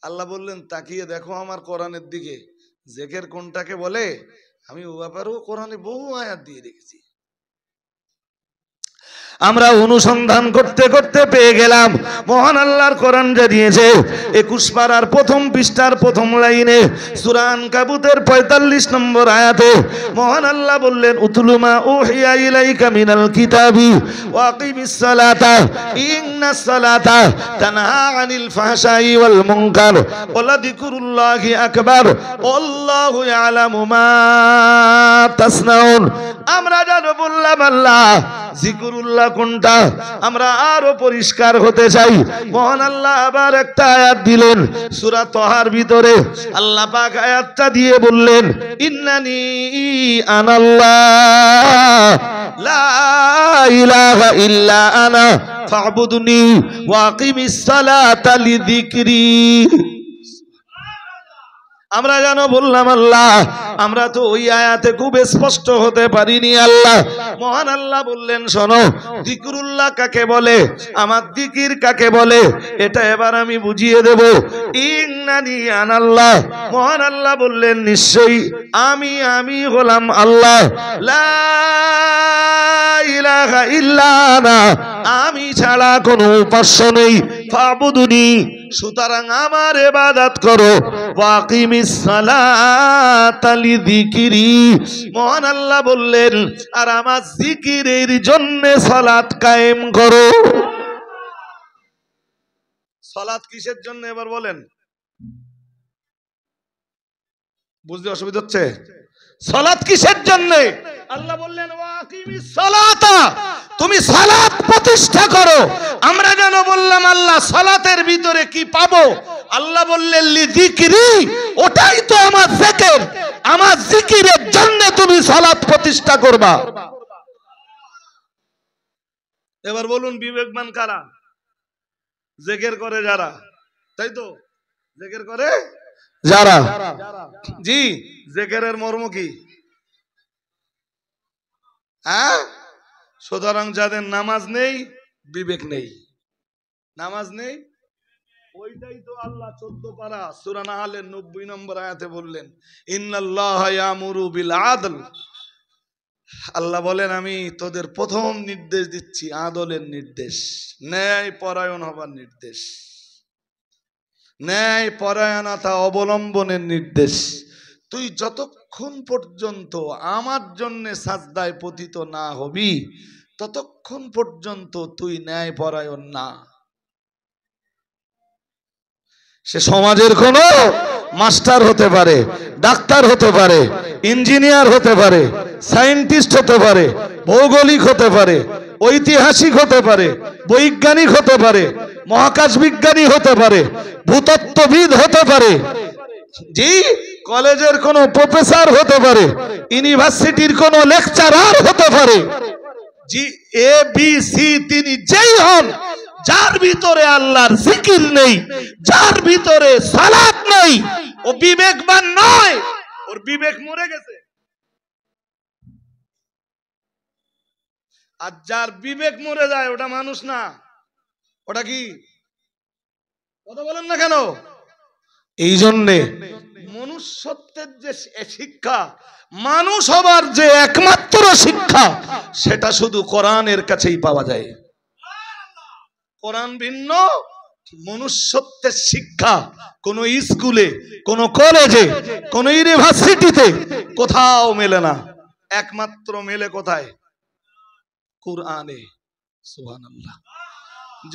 আল্লাহ বললেন, তাকিয়ে দেখো আমার কোরআনের দিকে, জিকির কোনটাকে বলে আমি ও ব্যাপারেও কোরআনে বহু আয়াত দিয়ে রেখেছি। আমরা অনুসন্ধান করতে করতে পেয়ে গেলাম মহান আল্লাহর কোরআন জানিয়েছে 21 পারার প্রথম পৃষ্ঠার প্রথম লাইনে সূরা আনকাবুতের 45 নম্বর আয়াতে মহান আল্লাহ বললেন উতলুমা উহিয়া ইলাইকা মিনাল কিতাবি ওয়া আকিমিস সালাতা ইন্নাস সালাতা তানহা আনিল ফাহশাই ওয়াল মুনকার ওয়া লাযিকরুল্লাহি আকবার আল্লাহু ইয়ালামু মা তাসনাউন। আমরা জানো বললাম আল্লাহ জিকরুল্লাহ কোনটা, আমরা আরো পরিষ্কার হতে চাই। মহান আল্লাহ আবার একটা আয়াত দিলেন সূরা তাহার ভিতরে, আল্লাহ পাক আয়াতটা দিয়ে বললেন ইন্নানি আনাল্লাহ লা ইলাহা ইল্লা আনা ফা'বুদনি ওয়া আকিমিস সালাতা লিযিকরি। আমরা জানো বললাম আল্লাহ, আমরা তো ওই আয়াতে খুব স্পষ্ট হতে পারিনি। আল্লাহ মহান আল্লাহ বললেন শোনো যিকরুল্লাহ কাকে বলে, আমার জিকির কাকে বলে, এটা এবার আমি বুঝিয়ে দেব। ইন্নানি আনাল্লাহ, মহান আল্লাহ বললেন নিশ্চয়ই আমি হলাম আল্লাহ, লা ইলাহা ইল্লা আনা, আমি ছাড়া কোনো উপাস্য নেই, ফা'বুদনি, সুতরাং আমার ইবাদত করো, ওয়াকিমিস সালাতা লিযিকরি, মহান আল্লাহ বললেন আর আমার জিকিরের জন্য সালাত কায়েম করো। সালাত কিসের জন্য এবার বলেন, বুঝতে অসুবিধা হচ্ছে? সালাত কিসের জন্য? আল্লাহ বললেন ওয়াকিমিস সালাতা, তুমি সালাত প্রতিষ্ঠা করো। আমরা যেন বললাম আল্লাহ সালাতের ভিতরে কি পাবো? আল্লাহ বললেন লিযিকরি, ওটাই তো আমার জিকির, আমার জিকিরের জন্য তুমি সালাত প্রতিষ্ঠা করবা। এবার বলুন বিবেকবান কারা? জিকির করে যারা, তাই তো? জিকির করে যারা। জি, জিকিরের মর্ম কি? হ্যাঁ, সুতরাং যাদের নামাজ নেই, বিবেক নেই, নামাজ নেই, ওইটাই তো আল্লাহ 14 পারা সূরা নাহলের 90 নম্বর আয়াতে বললেন ইন্নাল্লাহা ইয়ামুরু বিল আদল। আল্লাহ বলেন আমি তোদের প্রথম নির্দেশ দিচ্ছি আদলের নির্দেশ, ন্যায় পরায়ণ হবার নির্দেশ, ন্যায় পরায়ণতা অবলম্বনের নির্দেশ। তুই যতক্ষণ পর্যন্ত আমার জন্য সাজদায় পতিত না হবি ততক্ষণ পর্যন্ত তুই ন্যায় পরায়ণ না। সে সমাজের কোনো মাস্টার হতে পারে, ডাক্তার হতে পারে, ইঞ্জিনিয়ার হতে পারে, সায়েন্টিস্ট হতে পারে, ভৌগোলিক হতে পারে, ঐতিহাসিক হতে পারে, বৈজ্ঞানিক হতে পারে, মহাকাশ বিজ্ঞানী হতে পারে, ভূতত্ত্ববিদ হতে পারে, জি, কলেজের কোনো প্রফেসর হতে পারে, ইউনিভার্সিটির কোনো লেকচারার হতে পারে, জি, এ বি সি, তিনি যেই হন, যার ভিতরে আল্লাহর জিকির নেই, যার ভিতরে সালাত নেই, ও বিবেকবান নয়, ওর বিবেক মরে গেছে। আর যার বিবেক মরে যায় ওটা মানুষ না, ওটা কি? কথা বলেন না কেন? এই জন্যে মনুষ্যত্বের যে শিক্ষা, মানুষ হবার যে একমাত্র শিক্ষা, সেটা শুধু কোরআনের কাছেই পাওয়া যায়। কোরআন ভিন্ন মনুষ্যত্বের শিক্ষা কোন স্কুলে, কোন কলেজে, কোন ইউনিভার্সিটিতে কোথাও মেলে না, একমাত্র মেলে কোথায়? কোরআনে। সুবহানাল্লাহ।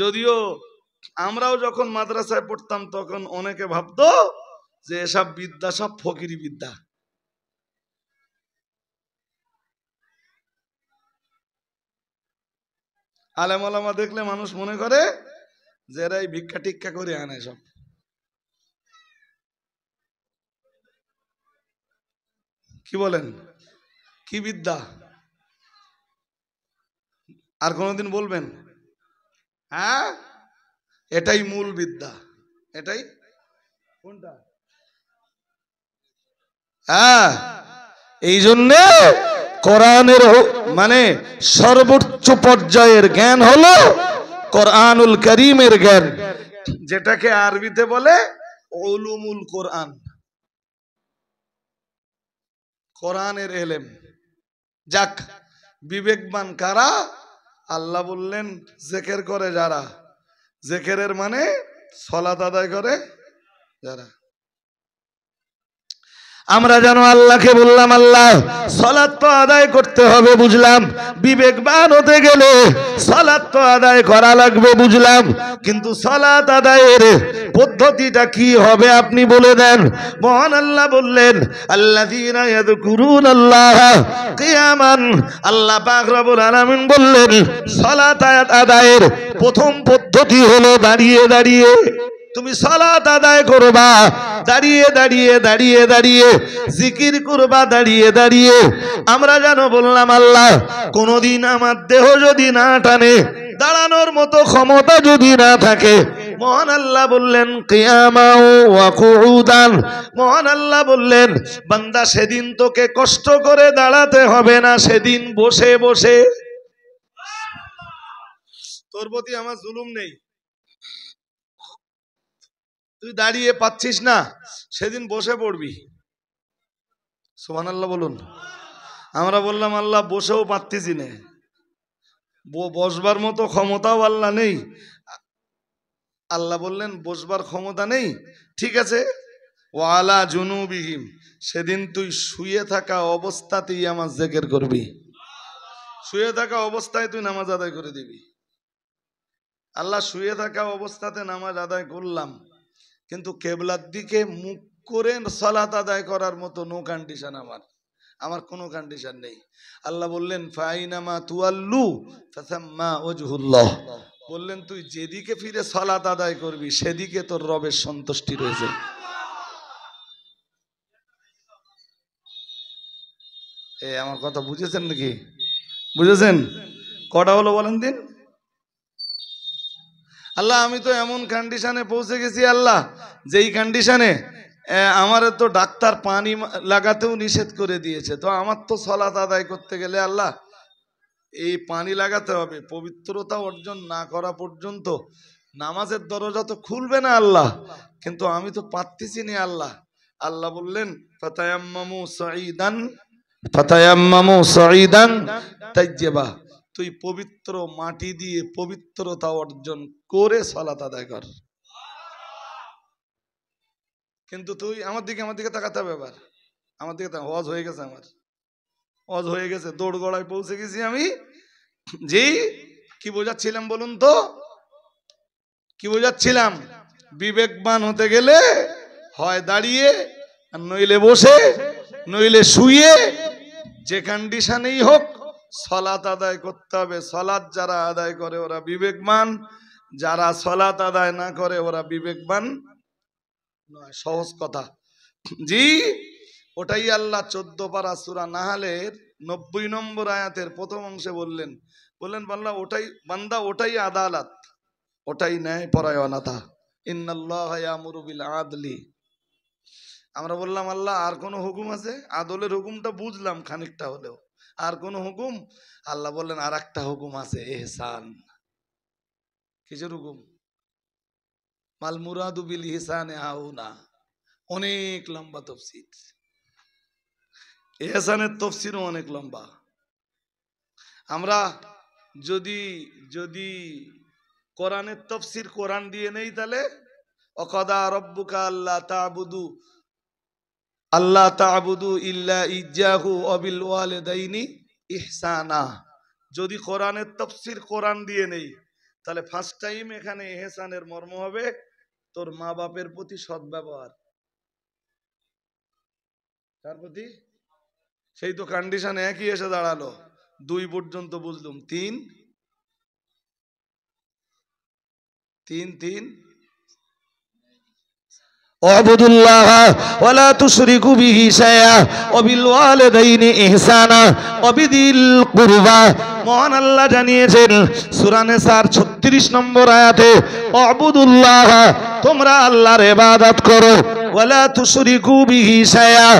যদিও আমরাও যখন মাদ্রাসায় পড়তাম তখন অনেকে ভাবতো যে এসব বিদ্যা সব ফকিরি বিদ্যা। আলেম ওলামা দেখলে মানুষ মনে করে যে এরাই ভিক্ষা টিক্ষা করে আনে সব। কি বলেন? কি বিদ্যা? আর কোনদিন বলবেন? হ্যাঁ, এটাই মূল বিদ্যা। এটাই কোনটা? হ্যাঁ, এই জন্যে কোরআনের মানে সর্বোচ্চ পর্যায়ের জ্ঞান হলো কোরআনুল কারীমের জ্ঞান, যেটাকে আরবিতে বলে উলুমুল কোরআন, কোরআনের এলেম। যাক, বিবেকবান কারা আল্লাহ বললেন জিকির করে যারা, জিকিরের মানে সালাত আদায় করে যারা। আমরা যেন আল্লাহকে বললাম আল্লাহ সালাত তো আদায় করতে হবে বুঝলাম, বিবেকবান হতে গেলে সালাত তো আদায় করা লাগবে বুঝলাম, কিন্তু সালাত আদায়ের পদ্ধতিটা কি হবে আপনি বলে দেন। মহান আল্লাহ বললেন আল্লাযীনা ইয়াযকুরুনাল্লাহ কিয়ামান, আল্লাহ পাক রব্বুল আলামিন বললেন সালাত আদায়ের প্রথম পদ্ধতি হলো দাঁড়িয়ে দাঁড়িয়ে। তুমি সালাত আদায় করবা দাঁড়িয়ে দাঁড়িয়ে দাঁড়িয়ে দাঁড়িয়ে, জিকির করবা দাঁড়িয়ে দাঁড়িয়ে। আমরা যেন বললাম আল্লাহ কোনদিন আমার দেহ যদি না টানে, দাঁড়ানোর মতো ক্ষমতা যদি না থাকে, মহান আল্লাহ বললেন কিয়ামাও ওয়া কুউদান, মহান আল্লাহ বললেন বান্দা সেদিন তোকে কষ্ট করে দাঁড়াতে হবে না, সেদিন বসে বসে। তোর প্রতি আমার জুলুম নেই, তুই দাঁড়িয়ে পাচ্ছিস না, সেদিন বসে পড়বি। সুবহানাল্লাহ বলুন। আমরা বললাম আল্লাহ বসেও পাচ্ছিস না, বসবার মতো ক্ষমতাও আল্লাহ নেই। আল্লাহ বললেন বসবার ক্ষমতা নেই, ঠিক আছে, ওয়ালা জুনুবিহিম, সেদিন তুই শুয়ে থাকা অবস্থাতেই আমার জিকির করবি, শুয়ে থাকা অবস্থায় তুই নামাজ আদায় করে দিবি। আল্লাহ শুয়ে থাকা অবস্থাতে নামাজ আদায় করলাম, কিন্তু কেবলার দিকে মুখ করে সালাত আদায় করার মতো নো কন্ডিশন আমার কোনো কন্ডিশন নেই। আল্লাহ বললেন ফাইনামা তুয়াল্লু ফাসাম্মা ওয়াজহুল্লাহ, বললেন তুই যেদিকে ফিরে সালাত আদায় করবি সেদিকে তোর রবের সন্তুষ্টি রয়েছে। আমার কথা বুঝেছেন নাকি? বুঝেছেন? কটা হলো বলেন দিন? আল্লাহ আমি তো এমন কন্ডিশনে পৌঁছে গেছি আল্লাহ, যেই কন্ডিশনে আমার তো ডাক্তার পানি লাগাতেও নিষেধ করে দিয়েছে, তো আমার তো সালাত আদায় করতে গেলে আল্লাহ এই পানি লাগাতে হবে। পবিত্রতা অর্জন না করা পর্যন্ত নামাজের দরজা তো খুলবে না আল্লাহ, কিন্তু আমি তো পারতেছি না আল্লাহ। আল্লাহ বললেন ফাতায়াম্মামু সাঈদান তাইয়্যিবা, তুই পবিত্র মাটি দিয়ে পবিত্রতা অর্জন করে সালাত আদায় কর। কিন্তু তুই আমার দিকে তাকাতে হবে, এবার আমার দিকে হজ হয়ে গেছে, আমার হজ হয়ে গেছে, দৌড় গড়ায় পৌঁছে গেছি আমি। জি কি বোঝাচ্ছিলাম বলুন তো, কি বোঝাচ্ছিলাম? বিবেকবান হতে গেলে হয় দাঁড়িয়ে, আর নইলে বসে, নইলে শুয়ে, যে কন্ডিশনেই হোক সালাত আদায় করতে হবে। সালাত যারা আদায় করে ওরা বিবেকবান, যারা সালাত আদায় না করে ওরা বিবেকবান নয়। সহজ কথা। জি ওটাই আল্লাহ 14 পারা সূরা নাহলের 90 নম্বর আয়াতের প্রথম অংশে বললেন বান্দা ওটাই আদালত, ওটাই ন্যায় পরায়ণতা। ইন্নাল্লাহা ইয়ামুরু বিল আদলি। আমরা বললাম আল্লাহ আর কোন হুকুম আছে? আদলের হুকুমটা বুঝলাম খানিকটা হলেও, আর কোন হুকুম? আল্লাহ বললেন আর একটা হুকুম আছে, ইহসান। কিসের হুকুম? মাল মুরাদু বিল ইহসানে হাউনা, অনেক লম্বা তাফসীর, ইহসানের তাফসীরও অনেক লম্বা। আমরা যদি কোরআনের তাফসীর কোরআন দিয়ে নেই, তাহলে ওয়াকাদা রাব্বুকা আল্লা তা'বুদু ইল্লা ইয়্যাহু ওয়া বিল ওয়ালিদাইনি ইহসানা। যদি কোরআনের তাফসীর কোরআন দিয়ে নেই, তাহলে ফার্স্ট টাইম এখানে ইহসানের মর্ম হবে তোর মা বাপের প্রতি সদ্ব্যবহার। তার প্রতি সেই তো কন্ডিশন একই এসে দাঁড়ালো। 2 পর্যন্ত বুঝলুম, 3 ওয়াবুদুল্লাহ ওয়ালা তুশরিকু বিহি শাইআ ওয়া বিল ওয়ালিদাইনি ইহসানা ওয়া বিদিল কুরবা। মহান আল্লাহ জানিয়েছেন সূরা নিসার 36 নম্বর আয়াতে, ওয়াবুদুল্লাহ, তোমরা আল্লাহর ইবাদত করো, ওয়ালা তুশরিকু বিহি শাইআ,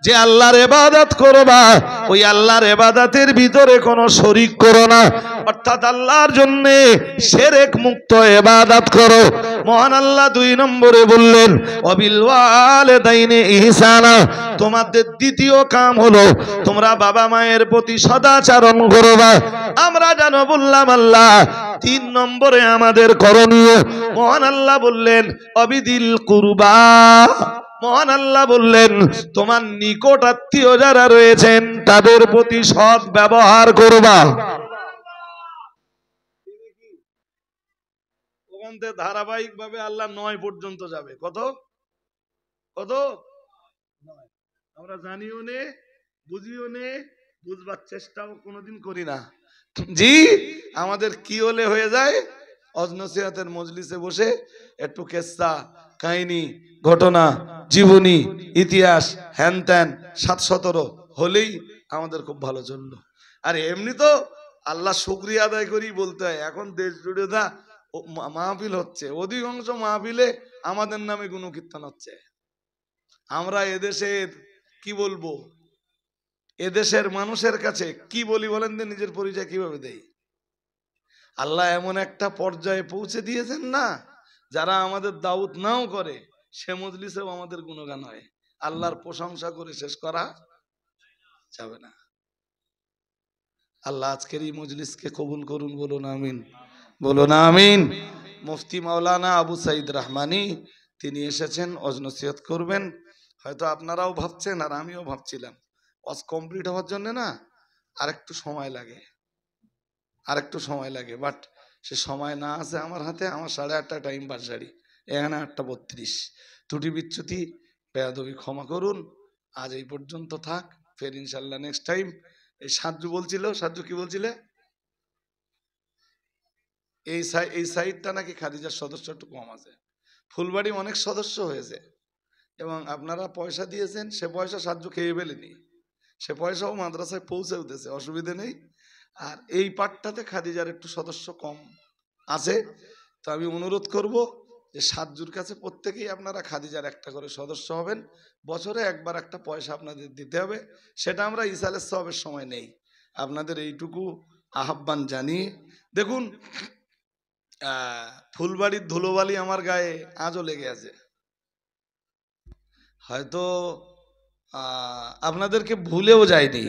যে আল্লাহর ইবাদত করবা ওই আল্লাহর ইবাদতের ভিতরে কোনো শরীক করো না। অর্থাৎ আল্লাহর জন্য শিরক মুক্ত ইবাদত করো। মহান আল্লাহ 2 নম্বরে বললেন ওয়াবিল ওয়ালিদাইনি ইহসানা, তোমাদের দ্বিতীয় কাম হলো তোমরা বাবা মায়ের প্রতি সদাচরণ করবা। আমরা জানো বললাম আল্লাহ 3 নম্বরে আমাদের করণীয়। মহান আল্লাহ বললেন অবিদিল কুরবা, মহান আল্লাহ বললেন তোমার নিকট আত্মীয় যারা রয়েছেন তাদের প্রতি সৎ ব্যবহার করবা। ওখান থেকে ধারাবাহিক ভাবে আল্লাহ 9 পর্যন্ত যাবে। কত কত 9। আমরা জানিও নে, বুঝিও নে, বুঝবার চেষ্টাও কোনোদিন করি না। জি, আমাদের কি হলে হয়ে যায়, অজনসিহাতের মজলিসে বসে একটু কেসা কাহিনী ঘটনা জীবনী ইতিহাস হ্যান ত্যান 717 হলেই আমাদের খুব ভালো চললো। আর এমনি তো আল্লাহ শুকরিয়া আদায় করি বলতে হয়। এখন দেশ জুড়ে দা মাহফিল হচ্ছে, অধিকাংশ মাহফিলে আমাদের নামে গুণকীর্তন হচ্ছে। আমরা এদেশের কি বলবো, এদেশের মানুষের কাছে কি বলি বলেন তো, নিজের পরিচয় কিভাবে দেই? আল্লাহ এমন একটা পর্যায়ে পৌঁছে দিয়েছেন না, যারা আমাদের দাউত নাও করে সে মজলিসেও আমাদের গুণগান হয়। আল্লাহর প্রশংসা করে শেষ করা যাবে না। আল্লাহ আজকের এই মজলিসকে কবুল করুন, বলুন আমিন, বলুন আমিন। মুফতি মাওলানা আবু সাইদ রহমানি তিনি এসেছেন, ওয়াজ নসিহত করবেন। হয়তো আপনারাও ভাবছেন আর আমিও ভাবছিলাম ওয়াজ কমপ্লিট হওয়ার জন্য না আরেকটু সময় লাগে, আরেকটু সময় লাগে, বাট সে সময় না আছে আমার হাতে। আমার 8:30 টাইম বাসারি, এখানে 8:32। ত্রুটি বিচ্যুতি বেয়াদবি ক্ষমা করুন। আজ এই পর্যন্ত থাক, ফের ইনশাল্লাহ নেক্সট টাইম। এই সাজ্জু বলছিল, সাজ্জু কি বলছিলে, এই সাইডটা নাকি খাদিজার সদস্য একটু কম আছে, ফুলবাড়ি অনেক সদস্য হয়েছে এবং আপনারা পয়সা দিয়েছেন, সে পয়সা সাজ্জু খেয়ে ফেলেনি, সে পয়সাও মাদ্রাসায় পৌঁছে উঠেছে, অসুবিধে নেই। আর এই পাঠটাতে খাদিজার একটু সদস্য কম আছে। তো আমি অনুরোধ করব যে সাজ্জুর কাছে প্রত্যেকেই আপনারা খাদিজার একটা করে সদস্য হবেন। বছরে একবার একটা পয়সা আপনাদের দিতে হবে, সেটা আমরা ইসালের সবের সময় নেই। আপনাদের এইটুকু আহ্বান জানিয়ে, দেখুন ফুলবাড়ির ধুলোবালি আমার গায়ে আজও লেগে আছে। হয়তো আপনাদেরকে ভুলেও যায়নি,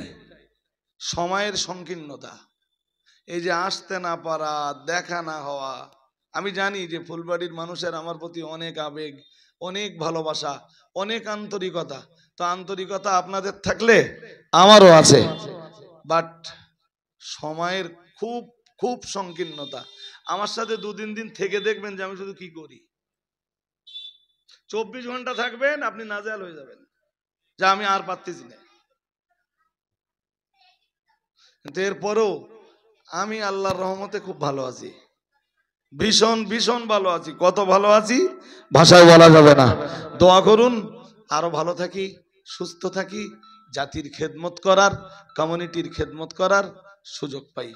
সময়ের সংকীর্ণতা, এই যে আসতে না পারা, দেখা না হওয়া। আমি জানি যে ফুলবাড়ির মানুষের আমার প্রতি অনেক আবেগ, অনেক ভালোবাসা, অনেক আন্তরিকতা। তো আন্তরিকতা আপনাদের থাকলে আমারও আছে, বাট সময়ের খুব খুব সংকীর্ণতা। আমার সাথে 2-3 দিন থেকে দেখবেন যে আমি শুধু কি করি। 24 ঘন্টা থাকবেন, আপনি নাজেহাল হয়ে যাবেন যে আমি আর পারতেছি না। কিন্তু এরপরও আমি আল্লাহর রহমতে খুব ভালো আছি, ভীষণ ভীষণ ভালো আছি। কত ভালো আছি ভাষায় বলা যাবে না। দোয়া করুন আরো ভালো থাকি, সুস্থ থাকি, জাতির খেদমত করার, কমিউনিটির খেদমত করার সুযোগ পাই।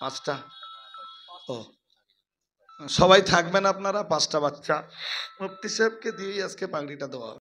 5টা ও সবাই থাকবেন আপনারা, 5টা বাচ্চা মুফতি সাহেবকে দিয়েই আজকে পাগড়িটা দেওয়া হবে।